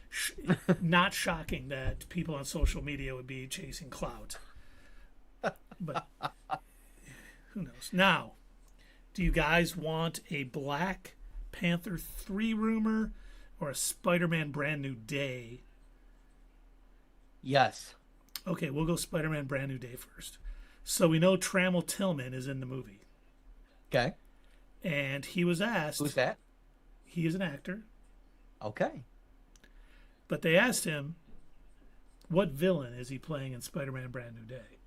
not shocking that people on social media would be chasing clout. But who knows? Now, do you guys want a Black Panther 3 rumor or a Spider-Man Brand New Day? Yes. Okay, we'll go Spider-Man Brand New Day first. So we know Trammell Tillman is in the movie. Okay. And he was asked... Who's that? He is an actor. Okay. But they asked him, what villain is he playing in Spider-Man Brand New Day?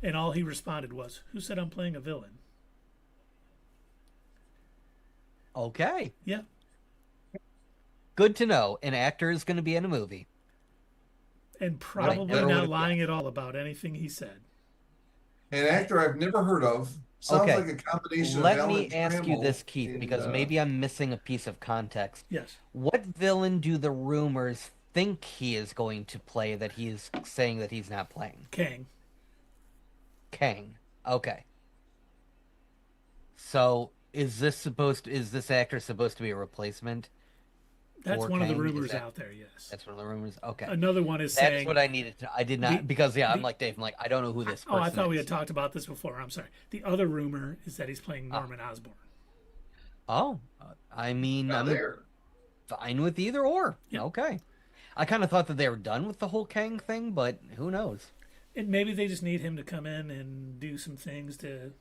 And all he responded was, who said I'm playing a villain? Okay. Yeah. Good to know. An actor is going to be in a movie. And probably never not would've lying at all about anything he said. An actor I've never heard of, Sounds Okay. like a combination of Let Alan me ask you Trammell this, Keith, and because maybe I'm missing a piece of context. Yes. What villain do the rumors think he is going to play that he is saying that he's not playing? Kang. Kang. Okay. So is this actor supposed to be a replacement That's for one of the Kang? rumors out there, yes. That's one of the rumors? Okay. Another one is That is saying what I needed to. I did the not because yeah, I'm the like Dave. I'm like I don't know who this oh, I person thought we is. had talked about this before. I'm sorry. The other rumor is that he's playing Ah. Norman Osborn. Oh, I mean, now I'm there. fine with either or. Yeah. Okay. I kind of thought that they were done with the whole Kang thing, but who knows? And maybe they just need him to come in and do some things to,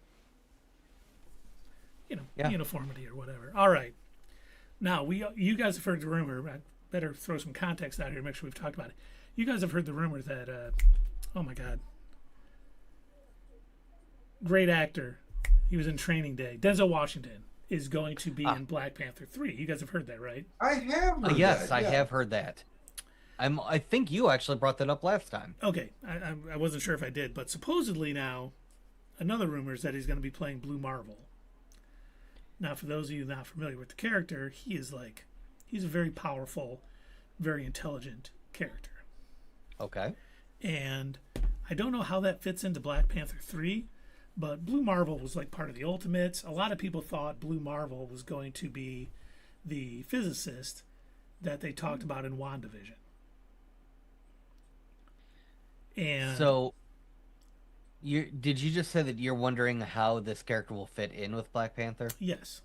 Yeah. uniformity or whatever. All right. Now, you guys have heard the rumor. I better throw some context out here to make sure we've talked about it. You guys have heard the rumor that, oh my God, great actor. He was in Training Day. Denzel Washington is going to be in Black Panther 3. You guys have heard that, right? I have heard Yes, that, I yeah. have heard that. I think you actually brought that up last time. Okay. I wasn't sure if I did, but supposedly now, another rumor is that he's going to be playing Blue Marvel. Now, for those of you not familiar with the character, he's a very powerful, very intelligent character. Okay. And I don't know how that fits into Black Panther 3, but Blue Marvel was like part of the Ultimates. A lot of people thought Blue Marvel was going to be the physicist that they talked about in WandaVision. And So, did you just say that you're wondering how this character will fit in with Black Panther? yes,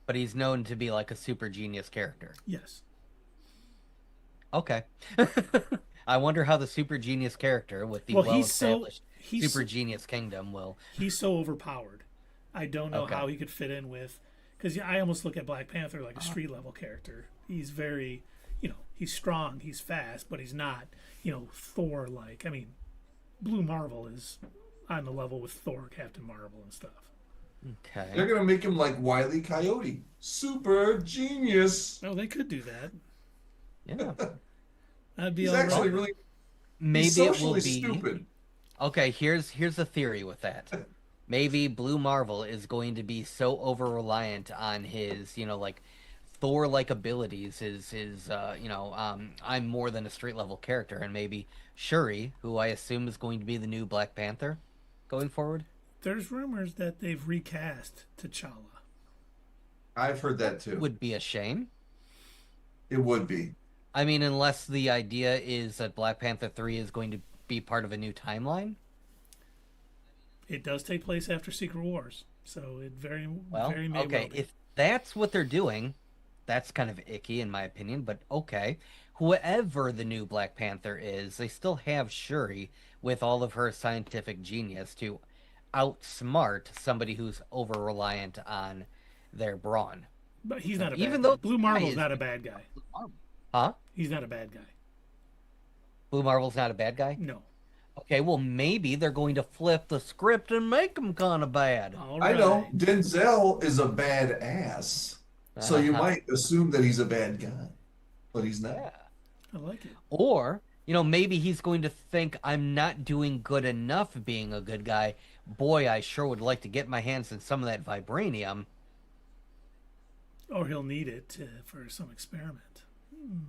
But he's known to be like a super genius character. yes. Okay. I wonder how the super genius character with the Well, well-established he's super genius kingdom will. he's so overpowered. I don't know Okay. how he could fit in with, because I almost look at Black Panther like a street level character. He's very, he's strong, he's fast, but he's not, Thor like. I mean, Blue Marvel is on the level with Thor, Captain Marvel, and stuff. Okay. They're gonna make him like Wile E. Coyote, super genius. Oh, they could do that. Yeah. That'd be He's all actually right. really Maybe he's it will socially be. stupid. Okay, here's a theory with that. Maybe Blue Marvel is going to be so over reliant on his, like Thor-like abilities, his I'm more than a street level character, and maybe Shuri, who I assume is going to be the new Black Panther going forward. There's rumors that they've recast T'Challa. I've heard that too. Would be a shame. It would be. I mean, unless the idea is that Black Panther 3 is going to be part of a new timeline. It does take place after Secret Wars, so it very Well, may okay, well be. if that's what they're doing, that's kind of icky in my opinion, but okay. Whoever the new Black Panther is, they still have Shuri with all of her scientific genius to outsmart somebody who's over reliant on their brawn. But he's not a bad even guy. though Blue the guy Marvel's is- not a bad guy. Huh? He's not a bad guy. Blue Marvel's not a bad guy? No. Okay, well maybe they're going to flip the script and make him kind of bad. All I right. know Denzel is a bad ass, so you Uh-huh. might assume that he's a bad guy, but he's not. Yeah. I like it. Or, maybe he's going to think I'm not doing good enough being a good guy. Boy, I sure would like to get my hands on some of that vibranium. Or he'll need it for some experiment.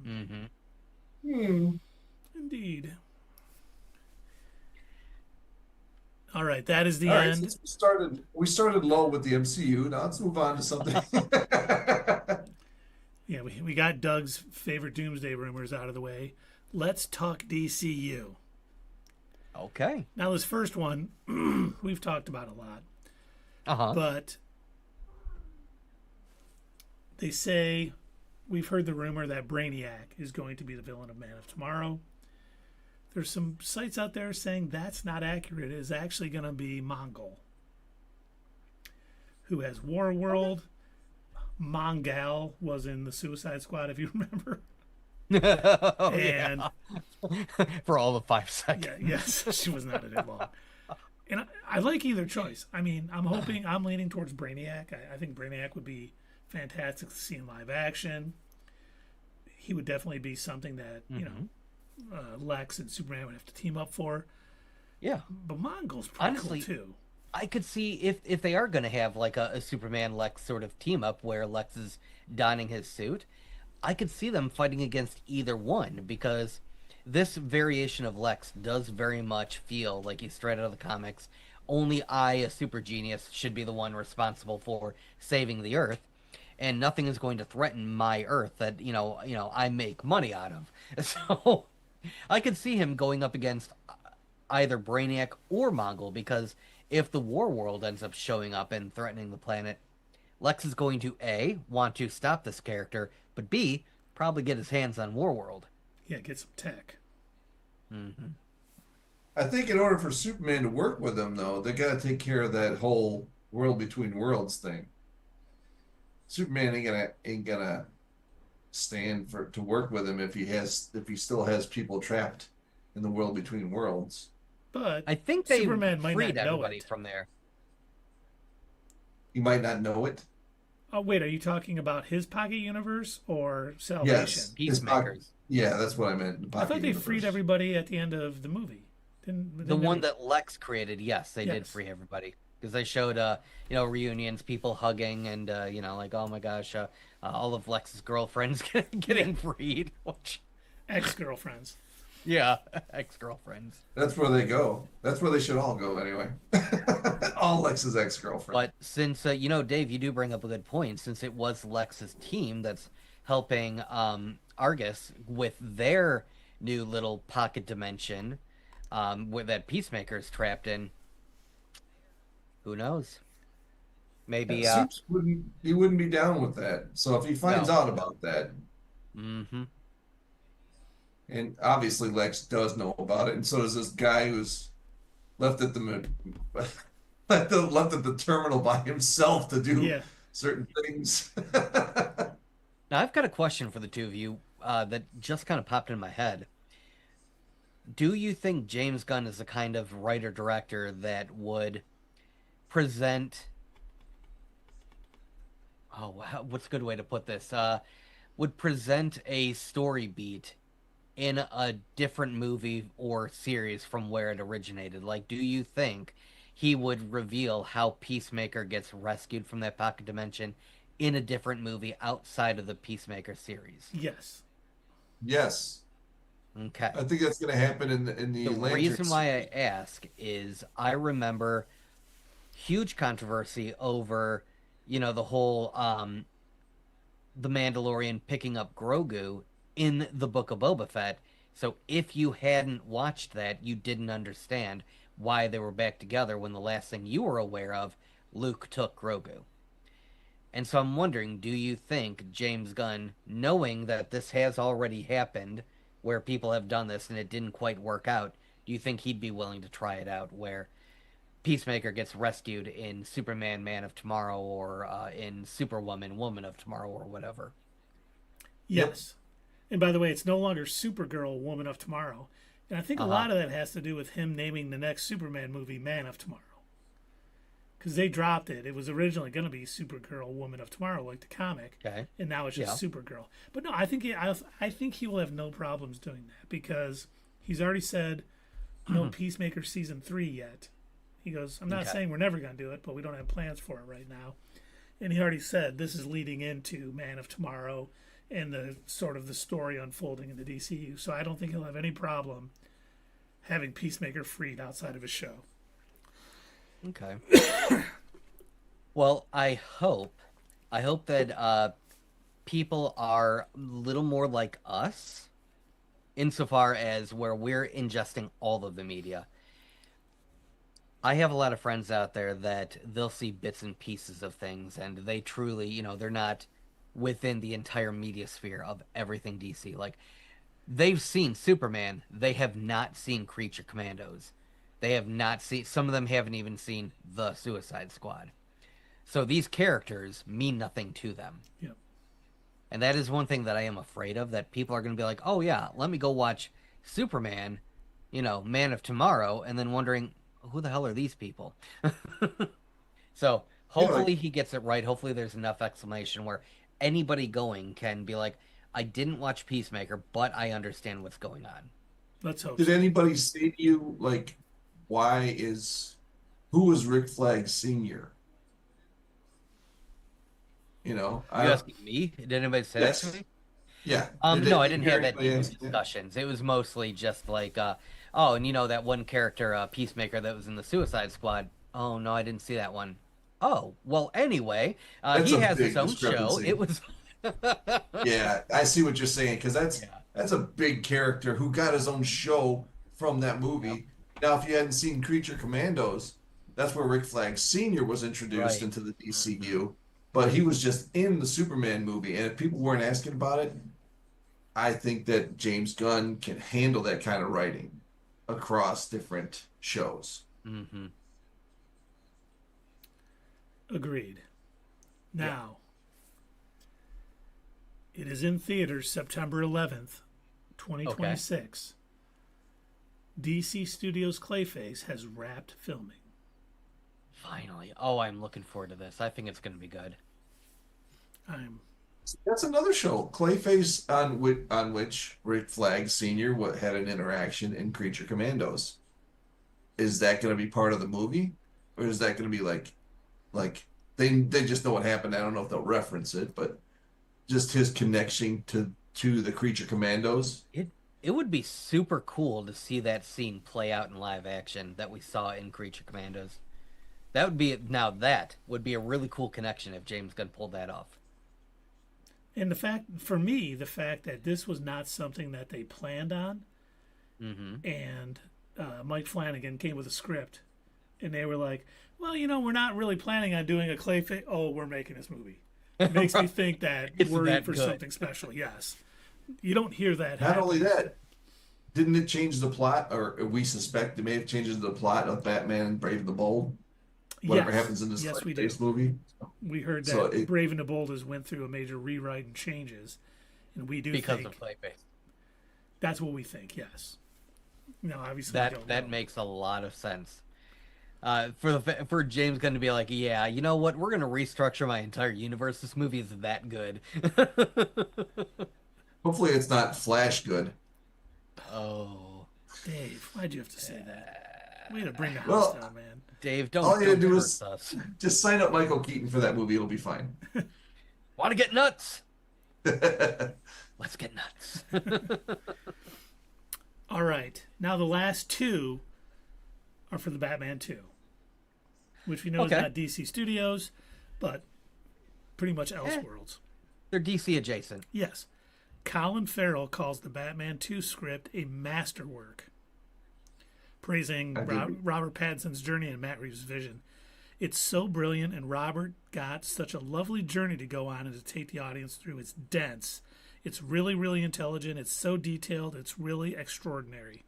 Mm-hmm. Indeed. All right, that is the All right, end. since we started low with the MCU. Now let's move on to something. Yeah, we got Doug's favorite doomsday rumors out of the way. Let's talk DCU. Okay. Now, this first one, we've talked about a lot, Uh-huh. but they say we've heard the rumor that Brainiac is going to be the villain of Man of Tomorrow. There's some sites out there saying that's not accurate. It is actually going to be Mongol, who has War World. Mongal was in the Suicide Squad, if you remember. Oh, And yeah. For all the 5 seconds. yeah, yes, she was not in it long. And I like either choice. I mean, I'm leaning towards Brainiac. I think Brainiac would be fantastic to see in live action. He would definitely be something that, Lex and Superman would have to team up for. Yeah. But Mongol's pretty Honestly, cool, too. I could see if they are going to have like a Superman Lex sort of team up where Lex is donning his suit, I could see them fighting against either one because this variation of Lex does very much feel like he's straight out of the comics. Only I, a super genius, should be the one responsible for saving the Earth, and nothing is going to threaten my Earth that I make money out of. So I could see him going up against either Brainiac or Mongol because if the War World ends up showing up and threatening the planet, Lex is going to A, want to stop this character, but B, probably get his hands on Warworld. Yeah, get some tech. Mm-hmm. I think in order for Superman to work with them, though, they got to take care of that whole world between worlds thing. Superman ain't gonna stand to work with him if he still has people trapped in the world between worlds. But I think they Superman might freed not know everybody it. from there. He might not know it. Oh wait, are you talking about his pocket universe or Salvation? Yes, Peacemakers. Yeah, that's what I meant. I thought they freed everybody at the end of the movie. The one that Lex created, yes, they did Yes. free everybody because they showed, reunions, people hugging, and like, oh my gosh, all of Lex's girlfriends getting freed. Which, ex-girlfriends. yeah, ex-girlfriends. That's where they go. That's where they should all go anyway. All Lex's ex-girlfriend. But since Dave, you do bring up a good point. Since it was Lex's team that's helping Argus with their new little pocket dimension, with that Peacemaker's trapped in. Who knows? Maybe Yeah, Supes wouldn't be down with that. So if he finds No. out about that, Mm-hmm. and obviously Lex does know about it, and so does this guy who's left at the left at the terminal by himself to do Yeah. certain things. Now I've got a question for the two of you that just kind of popped in my head. Do you think James Gunn is the kind of writer director that would present? Oh, what's a good way to put this? Would present a story beat in a different movie or series from where it originated? Like, do you think he would reveal how Peacemaker gets rescued from that pocket dimension in a different movie outside of the Peacemaker series? Yes. Yes, Okay. I think that's going to happen in the The Lantern reason why I series. ask is I remember huge controversy over, the whole the Mandalorian picking up Grogu in the Book of Boba Fett. So if you hadn't watched that, you didn't understand why they were back together when the last thing you were aware of, Luke took Grogu. And so I'm wondering, do you think James Gunn, knowing that this has already happened, where people have done this and it didn't quite work out, do you think he'd be willing to try it out where Peacemaker gets rescued in Superman Man of Tomorrow or in Superwoman Woman of Tomorrow or whatever? Yes. And by the way, it's no longer Supergirl Woman of Tomorrow. And I think a lot of that has to do with him naming the next Superman movie Man of Tomorrow. Because they dropped it. It was originally going to be Supergirl Woman of Tomorrow, like the comic. Okay. And now it's just Supergirl. But no, I think he will have no problems doing that because he's already said no Peacemaker season 3 yet. He goes, I'm not saying we're never going to do it, but we don't have plans for it right now. And he already said this is leading into Man of Tomorrow and the sort of the story unfolding in the DCU. So I don't think he'll have any problem having Peacemaker freed outside of his show. Okay. Well, I hope that people are a little more like us insofar as where we're ingesting all of the media. I have a lot of friends out there that they'll see bits and pieces of things, and they truly, they're not within the entire media sphere of everything DC. Like, they've seen Superman, they have not seen Creature Commandos. They have not seen, some of them haven't even seen the Suicide Squad. So these characters mean nothing to them. Yep. And that is one thing that I am afraid of, that people are going to be like, oh yeah, let me go watch Superman, Man of Tomorrow, and then wondering, who the hell are these people? So hopefully he gets it right. Hopefully there's enough explanation where anybody going can be like, I didn't watch Peacemaker, but I understand what's going on. Let's hope. Did anybody say to you, like, why is who was Rick Flag Sr.? You asking me? Did anybody say that to Yes. me? Yeah. No, I Did you didn't hear have that anybody deep of ask? Yeah. discussions. It was mostly just like, oh, and that one character, Peacemaker, that was in the Suicide Squad. Oh no, I didn't see that one. Oh, well, anyway, That's he a has his big own show. It discrepancy. was, Yeah, I see what you're saying because yeah, that's a big character who got his own show from that yep, movie. Now, if you hadn't seen Creature Commandos, that's where Rick Flag Sr. was introduced right. into the Hmm. DCU, but he was just in the Superman movie. And if people weren't asking about it, I think that James Gunn can handle that kind of writing across different shows. Hmm. Agreed. Yeah. Now, it is in theaters September 11th, Okay. 2026. DC Studios Clayface has wrapped filming. Finally. Oh, I'm looking forward to this. I think it's going to be good. I'm That's another show, Clayface, on which Rick Flag Sr. Had an interaction in Creature Commandos. Is that going to be part of the movie, or is that going to be like they just know what happened? I don't know if they'll reference it, but just his connection to the Creature Commandos. It it would be super cool to see that scene play out in live action that we saw in Creature Commandos. That would be a really cool connection if James Gunn pulled that off. and the fact for me, the fact that this was not something that they planned on, Hmm. and Mike Flanagan came with a script, and they were like, "Well, we're not really planning on doing a Clayface. Oh, we're making this movie." It makes me think that It's we're in that for good. something special. Yes, you don't hear that Not only happen. that, didn't it change the plot, or we suspect it may have changed the plot of Batman and Brave and the Bold? Whatever Yes, happens in this yes, we do. Clayface movie. We heard So that it Brave and the Bold has went through a major rewrite and changes, and we do Because of think Clayface. that's what we think. Yes. No, obviously we That don't that know. makes a lot of sense. For James Gunn to be like, yeah, you know what? We're gonna restructure my entire universe. This movie is that good. hopefully it's not Flash good. Oh, Dave, why'd you have to say that? Way to bring the house Well, down, man. Dave, all don't you gotta don't do curse is us. just sign up Michael Keaton for that movie. It'll be fine. Want to get nuts? Let's get nuts. All right. Now the last two are for the Batman 2, which we know is Okay. not DC Studios, but pretty much Eh, Elseworlds. they're DC adjacent. Yes. Colin Farrell calls the Batman 2 script a masterwork, praising I did. Robert Pattinson's journey and Matt Reeves' vision. It's so brilliant, and Robert got such a lovely journey to go on and to take the audience through. It's dense. It's really, really intelligent. It's so detailed. It's really extraordinary.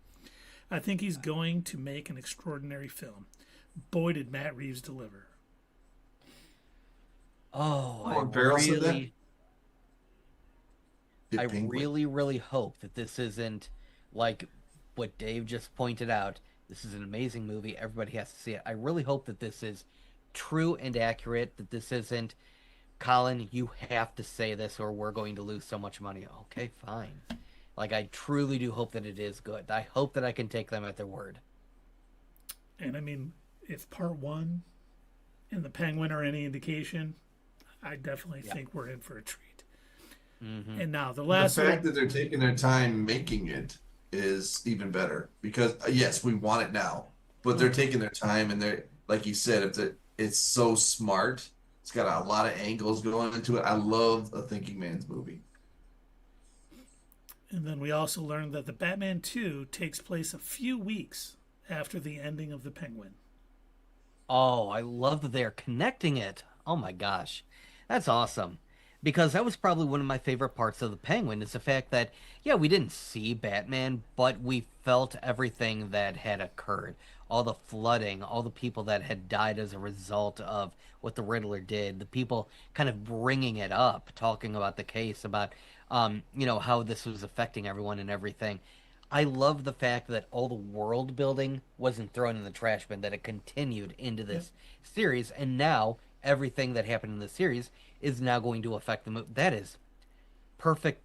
I think he's going to make an extraordinary film. Boy, did Matt Reeves deliver. Oh, Colin Farrell said that. I Did Penguin? really, really hope that this isn't like what Dave just pointed out. This is an amazing movie. Everybody has to see it. I really hope that this is true and accurate, that this isn't, Colin, you have to say this or we're going to lose so much money. Okay, fine. Like, I truly do hope that it is good. I hope that I can take them at their word. And I mean, if part one and the Penguin are any indication, I definitely Yeah. think we're in for a treat. Hmm. And now the The last fact one, that they're taking their time making it is even better because yes, we want it now, but they're taking their time and they're like you said, it's so smart. It's got a lot of angles going into it. I love a thinking man's movie. and then we also learned that the Batman 2 takes place a few weeks after the ending of the Penguin. Oh, I love that they're connecting it. Oh my gosh. That's awesome. Because that was probably one of my favorite parts of the Penguin is the fact that, yeah, we didn't see Batman, but we felt everything that had occurred. All the flooding, all the people that had died as a result of what the Riddler did, the people kind of bringing it up, talking about the case, about, how this was affecting everyone and everything. I love the fact that all the world building wasn't thrown in the trash bin, that it continued into Yep. this series, and now everything that happened in the series is now going to affect the movie. That is perfect.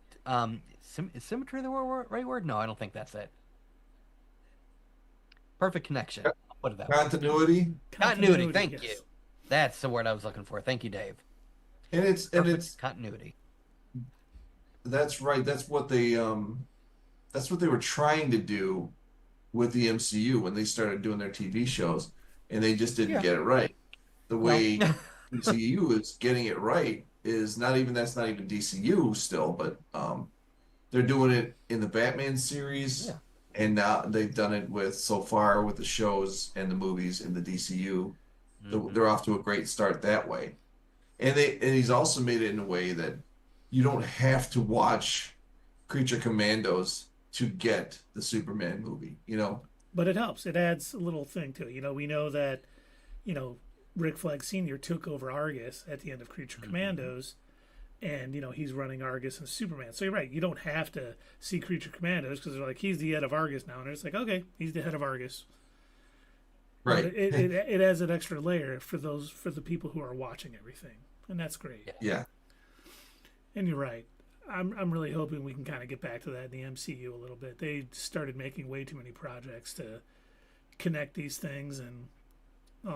Is symmetry the right word? No, I don't think that's it. Perfect connection. Put it that way. Continuity. Continuity. Thank yes. you. That's the word I was looking for. Thank you, Dave. And it's continuity. That's right. That's what they were trying to do with the MCU when they started doing their TV shows, and they just didn't get it right. The way MCU is getting it right is that's not even DCU still, but they're doing it in the Batman series, and now they've done it so far with the shows and the movies in the DCU. They're off to a great start that way, and he's also made it in a way that you don't have to watch Creature Commandos to get the Superman movie, But it helps. It adds a little thing to it. We know that, Rick Flag Sr. took over Argus at the end of Creature Commandos, and, he's running Argus and Superman. So you're right. You don't have to see Creature Commandos because they're like, he's the head of Argus now. And it's like, okay, he's the head of Argus. Right. But it adds an extra layer for the people who are watching everything. And that's great. Yeah. And you're right. I'm really hoping we can kind of get back to that in the MCU a little bit. They started making way too many projects to connect these things, and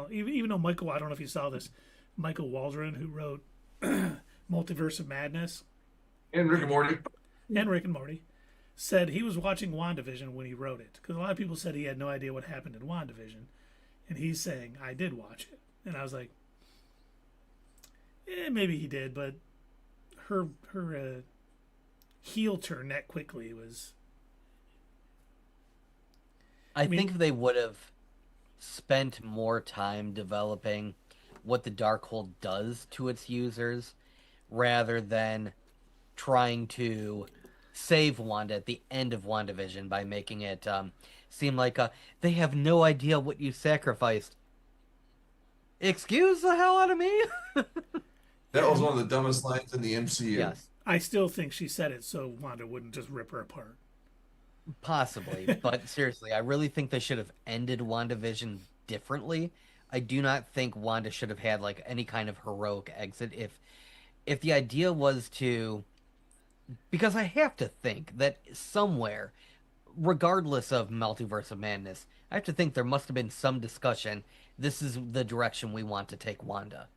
even though I don't know if you saw this, Michael Waldron, who wrote Multiverse of Madness and Rick and Morty, said he was watching WandaVision when he wrote it, because a lot of people said he had no idea what happened in WandaVision, and he's saying, I did watch it. And I was like, maybe he did, but her heel turn that quickly was... I think if they would have spent more time developing what the Darkhold does to its users, rather than trying to save Wanda at the end of WandaVision by making it seem like they have no idea what you sacrificed. Excuse the hell out of me? That was one of the dumbest lines in the MCU. Yes. I still think she said it so Wanda wouldn't just rip her apart. Possibly, but seriously, I really think they should have ended WandaVision differently. I do not think Wanda should have had like any kind of heroic exit. If the idea was to, because I have to think that somewhere, regardless of Multiverse of Madness, I have to think there must have been some discussion. This is the direction we want to take Wanda.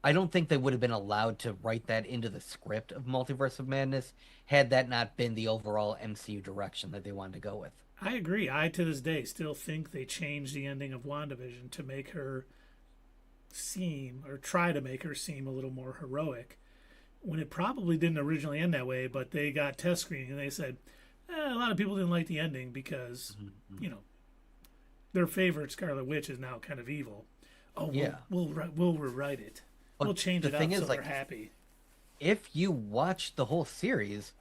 I don't think they would have been allowed to write that into the script of Multiverse of Madness had that not been the overall MCU direction that they wanted to go with. I agree. I, to this day, still think they changed the ending of WandaVision to make her seem, or try to make her seem a little more heroic, when it probably didn't originally end that way, but they got test screening and they said, a lot of people didn't like the ending because, their favorite Scarlet Witch is now kind of evil. Oh, yeah. We'll rewrite it. We'll change it up so they're happy. If you watch the whole series,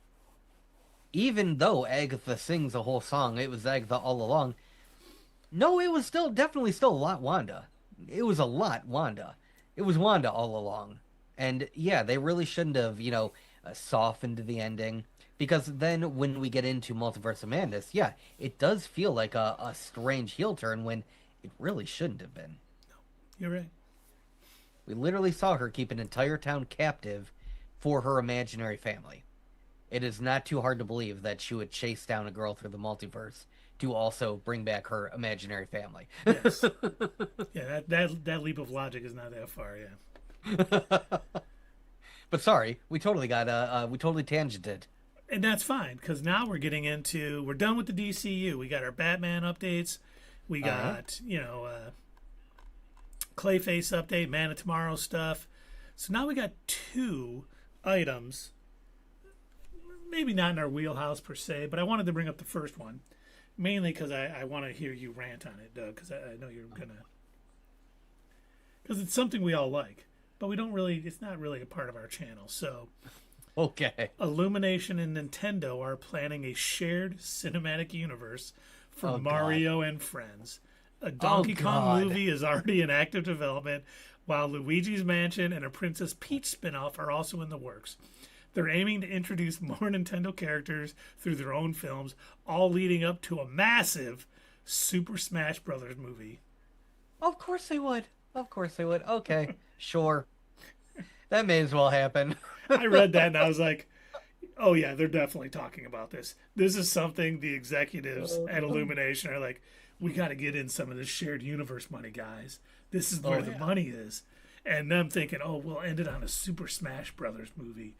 even though Agatha sings a whole song, it was Agatha all along. No, it was definitely still a lot Wanda. It was a lot Wanda. It was Wanda all along. And yeah, they really shouldn't have, softened the ending. Because then when we get into Multiverse of Madness, yeah, it does feel like a strange heel turn when it really shouldn't have been. No, you're right. We literally saw her keep an entire town captive for her imaginary family. It is not too hard to believe that she would chase down a girl through the multiverse to also bring back her imaginary family. Yes. Yeah, that leap of logic is not that far, yeah. But sorry, we totally tangented. And that's fine, because now we're done with the DCU. We got our Batman updates. We got, Clayface update, Man of Tomorrow stuff. So now we got 2 items, maybe not in our wheelhouse per se, but I wanted to bring up the first one, mainly because I want to hear you rant on it, Doug, because I know you're going to... Because it's something we all like, but it's not really a part of our channel, so... Okay. Illumination and Nintendo are planning a shared cinematic universe for Mario and Friends. A Donkey Kong movie is already in active development, while Luigi's Mansion and a Princess Peach spinoff are also in the works. They're aiming to introduce more Nintendo characters through their own films, all leading up to a massive Super Smash Brothers movie. Of course they would. Okay, sure. That may as well happen. I read that and I was like, oh yeah, they're definitely talking about this. This is something the executives at Illumination are like, we got to get in some of this shared universe money, guys. This is Oh, where the yeah. money is. And I'm thinking, oh, we'll end it on a Super Smash Brothers movie.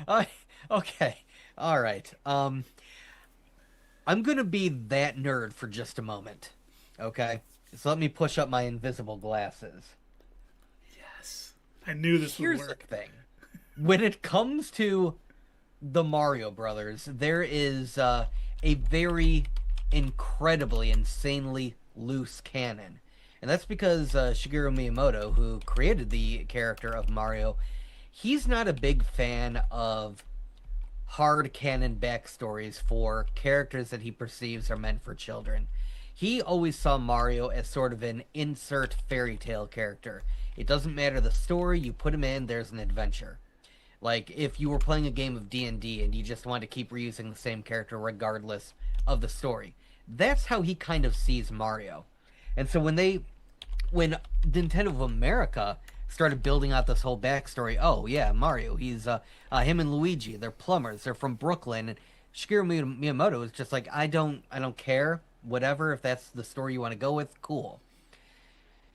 I, okay. All right. I'm gonna be that nerd for just a moment. Okay. So let me push up my invisible glasses. Yes. I knew this would Here's the work. thing. When it comes to the Mario Brothers, there is a very incredibly, insanely loose canon. And that's because Shigeru Miyamoto, who created the character of Mario, he's not a big fan of hard canon backstories for characters that he perceives are meant for children. He always saw Mario as sort of an insert fairy tale character. It doesn't matter the story, you put him in, there's an adventure. Like if you were playing a game of D&D and you just want to keep reusing the same character regardless of the story. That's how he kind of sees Mario. And so when Nintendo of America started building out this whole backstory, oh yeah, Mario, he's him and Luigi, they're plumbers, they're from Brooklyn, and Shigeru Miyamoto is just like, I don't care, whatever, if that's the story you want to go with, cool.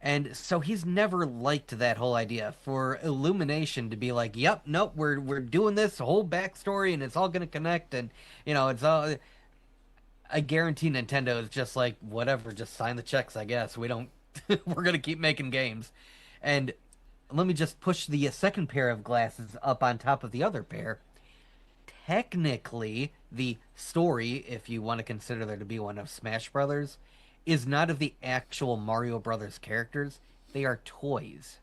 And so he's never liked that whole idea for Illumination to be like, "Yep, nope, we're doing this whole backstory, and it's all gonna connect." And it's all. I guarantee Nintendo is just like, whatever, just sign the checks. I guess we don't. We're gonna keep making games. And let me just push the second pair of glasses up on top of the other pair. Technically, the story, if you want to consider there to be one of Smash Brothers, is not of the actual Mario Brothers characters. They are toys.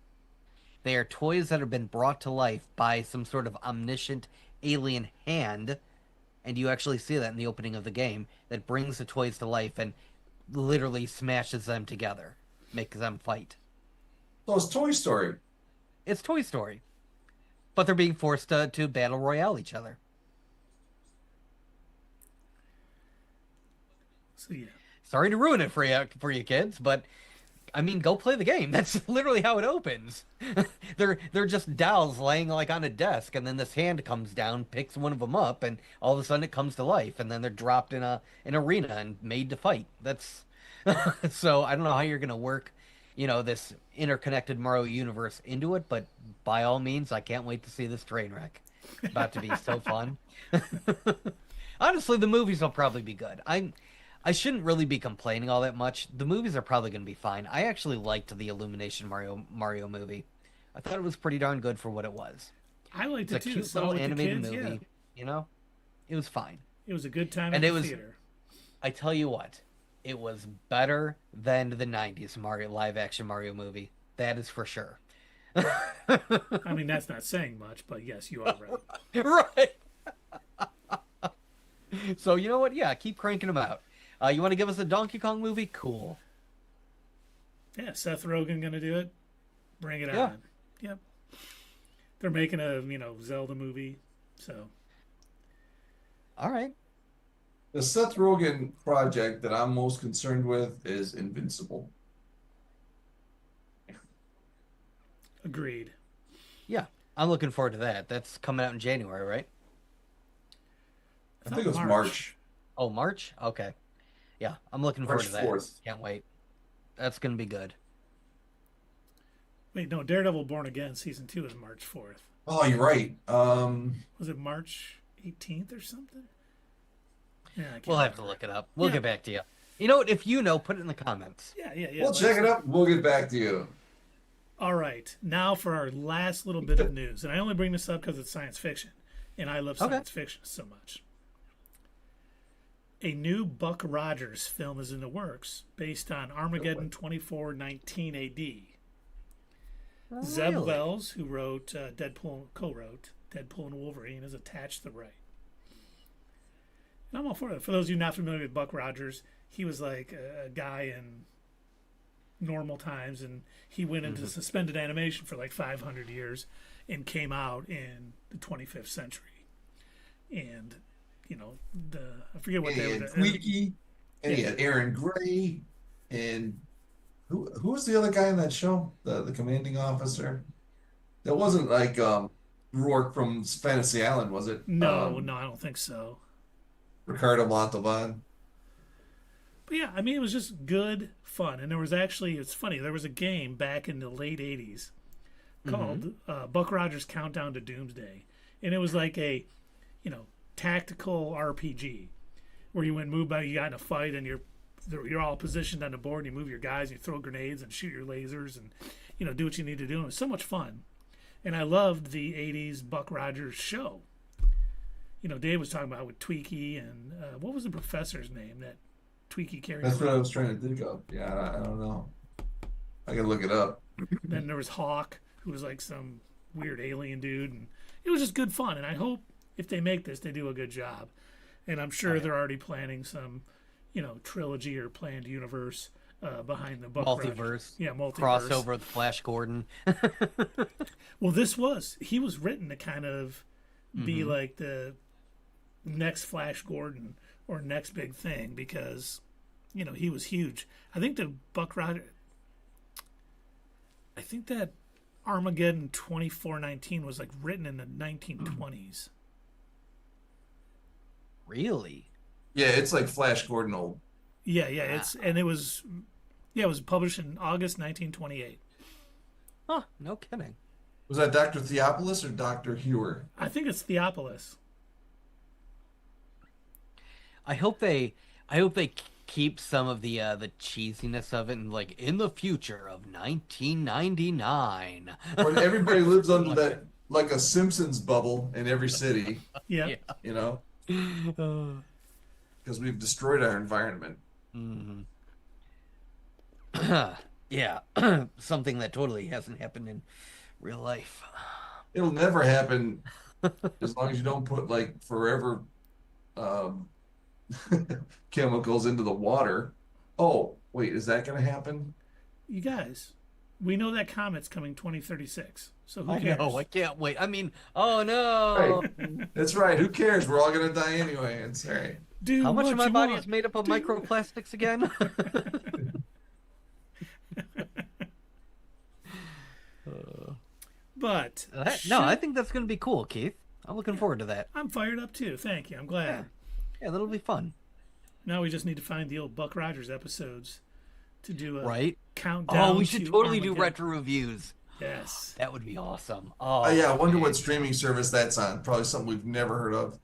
They are toys that have been brought to life by some sort of omniscient alien hand, and you actually see that in the opening of the game, that brings the toys to life and literally smashes them together, makes them fight. So it's Toy Story. It's Toy Story. But they're being forced to battle royale each other. So yeah. Sorry to ruin it for you kids, but I mean, go play the game. That's literally how it opens. They're just dolls laying like on a desk, and then this hand comes down, picks one of them up, and all of a sudden it comes to life, and then they're dropped in an arena and made to fight. That's so I don't know how you're gonna work, this interconnected Mario universe into it, but by all means, I can't wait to see this train wreck. It's about to be so fun. Honestly, the movies will probably be good. I shouldn't really be complaining all that much. The movies are probably going to be fine. I actually liked the Illumination Mario movie. I thought it was pretty darn good for what it was. I liked It's a it too. cute Saw it little with the animated kids, movie. It was fine. It was a good time And at it the was- theater. I tell you what, it was better than the '90s Mario live action Mario movie. That is for sure. I mean, that's not saying much, but yes, you are right. Right. So you know what? Yeah, keep cranking them out. You want to give us a Donkey Kong movie? Cool. Yeah, Seth Rogen gonna do it. Bring it Yeah. on. Yep. They're making a Zelda movie, so All right. The Seth Rogen project that I'm most concerned with is Invincible. agreed. Yeah, I'm looking forward to that. That's coming out in January, right? I think it was March. Oh, March? Okay. Yeah, I'm looking forward March to that. 4th. Can't wait. That's going to be good. Wait, no, Daredevil Born Again season 2 is March 4th. Oh, you're right. Was it March 18th or something? Yeah, I can't We'll have to remember. look it up. We'll Yeah. get back to you. You know what? If you know, put it in the comments. Yeah. We'll check it up. We'll get back to you. All right, now for our last little bit of news, and I only bring this up because it's science fiction, and I love Okay. science fiction so much. A new Buck Rogers film is in the works, based on Armageddon 2419 AD. Zeb Really? Wells, who wrote co-wrote Deadpool and Wolverine, is attached to the right. And I'm all for it. For those of you not familiar with Buck Rogers, he was like a guy in normal times, and he went into suspended animation for like 500 years and came out in the 25th century. And I forget what And he they had were. Tweaky, and he had Aaron Gray, and who was the other guy in that show? The commanding officer. That wasn't like Rourke from Fantasy Island, was it? No, I don't think so. Ricardo Montalban. But yeah, I mean, it was just good fun. And there was actually, it's funny, there was a game back in the late 80s called Buck Rogers Countdown to Doomsday. And it was like a, tactical RPG where you went move by, you got in a fight and you're all positioned on the board and you move your guys and you throw grenades and shoot your lasers and, do what you need to do. And it was so much fun. And I loved the 80s Buck Rogers show. Dave was talking about with Tweaky and what was the professor's name that Tweaky carried That's what I around? was trying to think of. Yeah, I don't know. I can look it up. Then there was Hawk, who was like some weird alien dude. And it was just good fun. And I hope if they make this, they do a good job. And I'm sure they're already planning some, trilogy or planned universe behind the Buck Multiverse. Rogers. Yeah, multiverse. Crossover with Flash Gordon. Well, he was written to kind of be like the next Flash Gordon or next big thing because, he was huge. I think the Buck Rogers, I think that Armageddon 2419 was like written in the 1920s. Really? Yeah, it's like Flash Gordon old. Yeah, it was published in August 1928. Huh, no kidding. Was that Dr. Theopolis or Dr. Hewer? I think it's Theopolis. I hope they keep some of the cheesiness of it and like in the future of 1999. Where everybody lives under that, like a Simpsons bubble in every city, Yeah. you know? Uh, Because we've destroyed our environment. yeah, something that totally hasn't happened in real life. It'll never happen as long as you don't put, like, forever um, chemicals into the water. Oh, wait, is that going to happen? You guys, we know that comet's coming 2036. So who I cares? know, I can't wait. I mean, oh no. Right. That's right. Who cares? We're all going to die anyway. It's all right. Do How much what of my you body want. is made up of Do- microplastics again? But No, I think that's going to be cool, Keith. I'm looking forward to that. I'm fired up too. Thank you. I'm glad. Yeah, that'll be fun. Now we just need to find the old Buck Rogers episodes to do a Right? countdown. Oh, we should to totally do Armageddon. retro reviews. Yes. That would be awesome. Oh, Oh, yeah, I wonder man. what streaming service that's on. Probably something we've never heard of.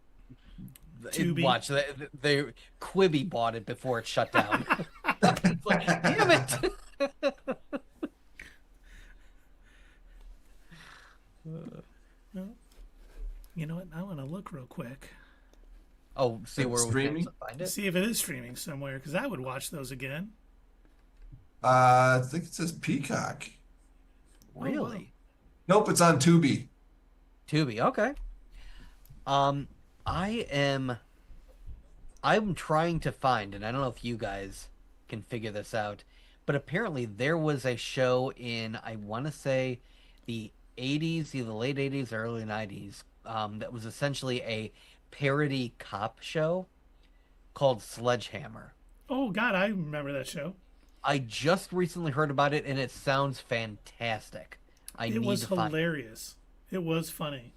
Tubi. Watch that. They Quibi bought it before it shut down. It's like, damn it! You know what? I want to look real quick. Oh, see where we Streaming? can find it. See if it is streaming somewhere because I would watch those again. I think it says Peacock. Really? Nope, it's on Tubi. Tubi. Okay. I'm trying to find, and I don't know if you guys can figure this out, but apparently there was a show in, I want to say, the 80s, either late 80s or early 90s, that was essentially a parody cop show called Sledgehammer. Oh God, I remember that show. I just recently heard about it, and it sounds fantastic. I It need was to find. hilarious. It was funny.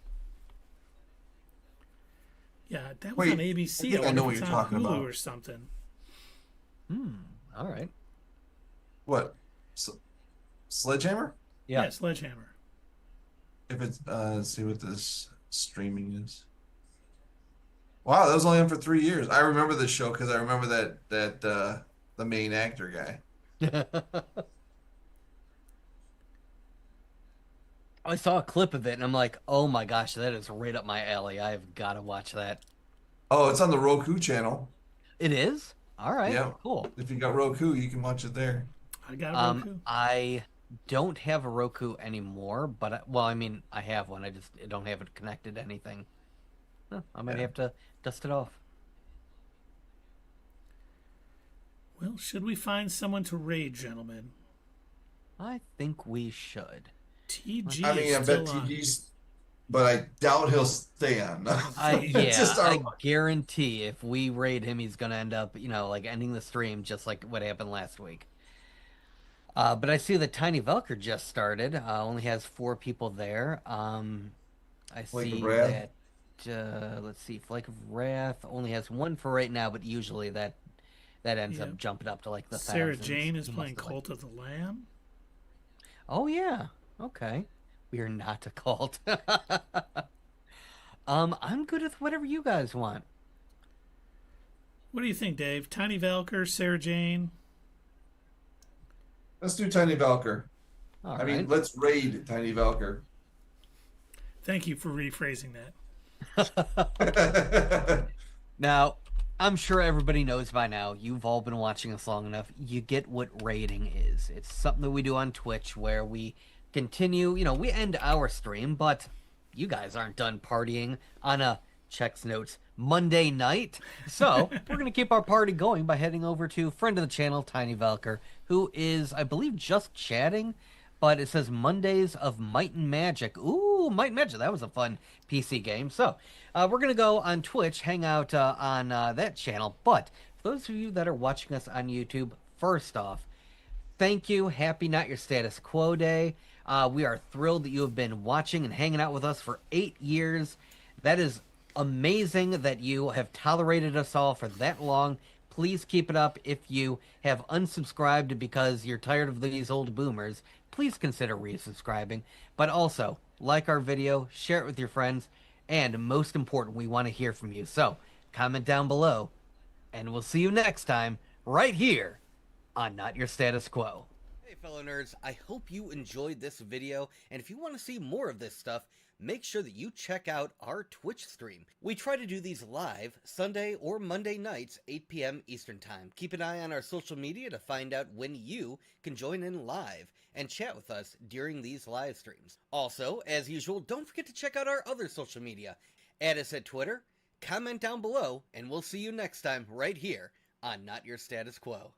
Yeah, that was Wait, on ABC. I think I wonder know if what it's you're on talking Hulu about. or something. All right. What? Sledgehammer? Yeah. Yeah, Sledgehammer. If it's let's see what this streaming is. Wow, that was only on for 3 years. I remember this show because I remember that the main actor guy. I saw a clip of it and I'm like, oh my gosh, that is right up my alley. I've got to watch that. Oh, it's on the Roku channel. It is? All right, Yeah. cool. If you got Roku, you can watch it there. I got a Roku. I don't have a Roku anymore, but well, I mean, I have one. I don't have it connected to anything. Huh, I might have to dust it off. Well, should we find someone to raid, gentlemen? I think we should. TG I mean, is I still bet on. TG's, but I doubt he'll stay on. It's just I our- guarantee if we raid him, he's gonna end up, like ending the stream just like what happened last week. But I see that Tiny Velker just started. Only has 4 people there. I Like see Brad? that let's see, Flake of Wrath only has one for right now, but usually that ends Yeah. up jumping up to like the Sarah thousands. Jane is You playing must have, Cult of the Lamb. Oh yeah. Okay. We are not a cult. I'm good with whatever you guys want. What do you think, Dave? Tiny Valkyr, Sarah Jane. Let's do Tiny Valkyr. All I right. mean, let's raid Tiny Valkyr. Thank you for rephrasing that. Now, I'm sure everybody knows by now. You've all been watching us long enough. You get what raiding is. It's something that we do on Twitch where we continue, we end our stream, but you guys aren't done partying on a checks notes Monday night. So we're going to keep our party going by heading over to friend of the channel, Tiny Valkyr, who is, I believe, just chatting, but it says Mondays of Might and Magic. Ooh, Might and Magic. That was a fun PC game. So we're going to go on Twitch, hang out on that channel. But for those of you that are watching us on YouTube, first off, thank you. Happy Not Your Status Quo Day. We are thrilled that you have been watching and hanging out with us for 8 years. That is amazing that you have tolerated us all for that long. Please keep it up. If you have unsubscribed because you're tired of these old boomers, please consider resubscribing. But also, like our video, share it with your friends, and most important, we want to hear from you. So, comment down below, and we'll see you next time, right here on Not Your Status Quo. Hey fellow nerds, I hope you enjoyed this video, and if you want to see more of this stuff, make sure that you check out our Twitch stream. We try to do these live Sunday or Monday nights, 8 p.m. Eastern Time. Keep an eye on our social media to find out when you can join in live and chat with us during these live streams. Also, as usual, don't forget to check out our other social media. Add us at Twitter, comment down below, and we'll see you next time right here on Not Your Status Quo.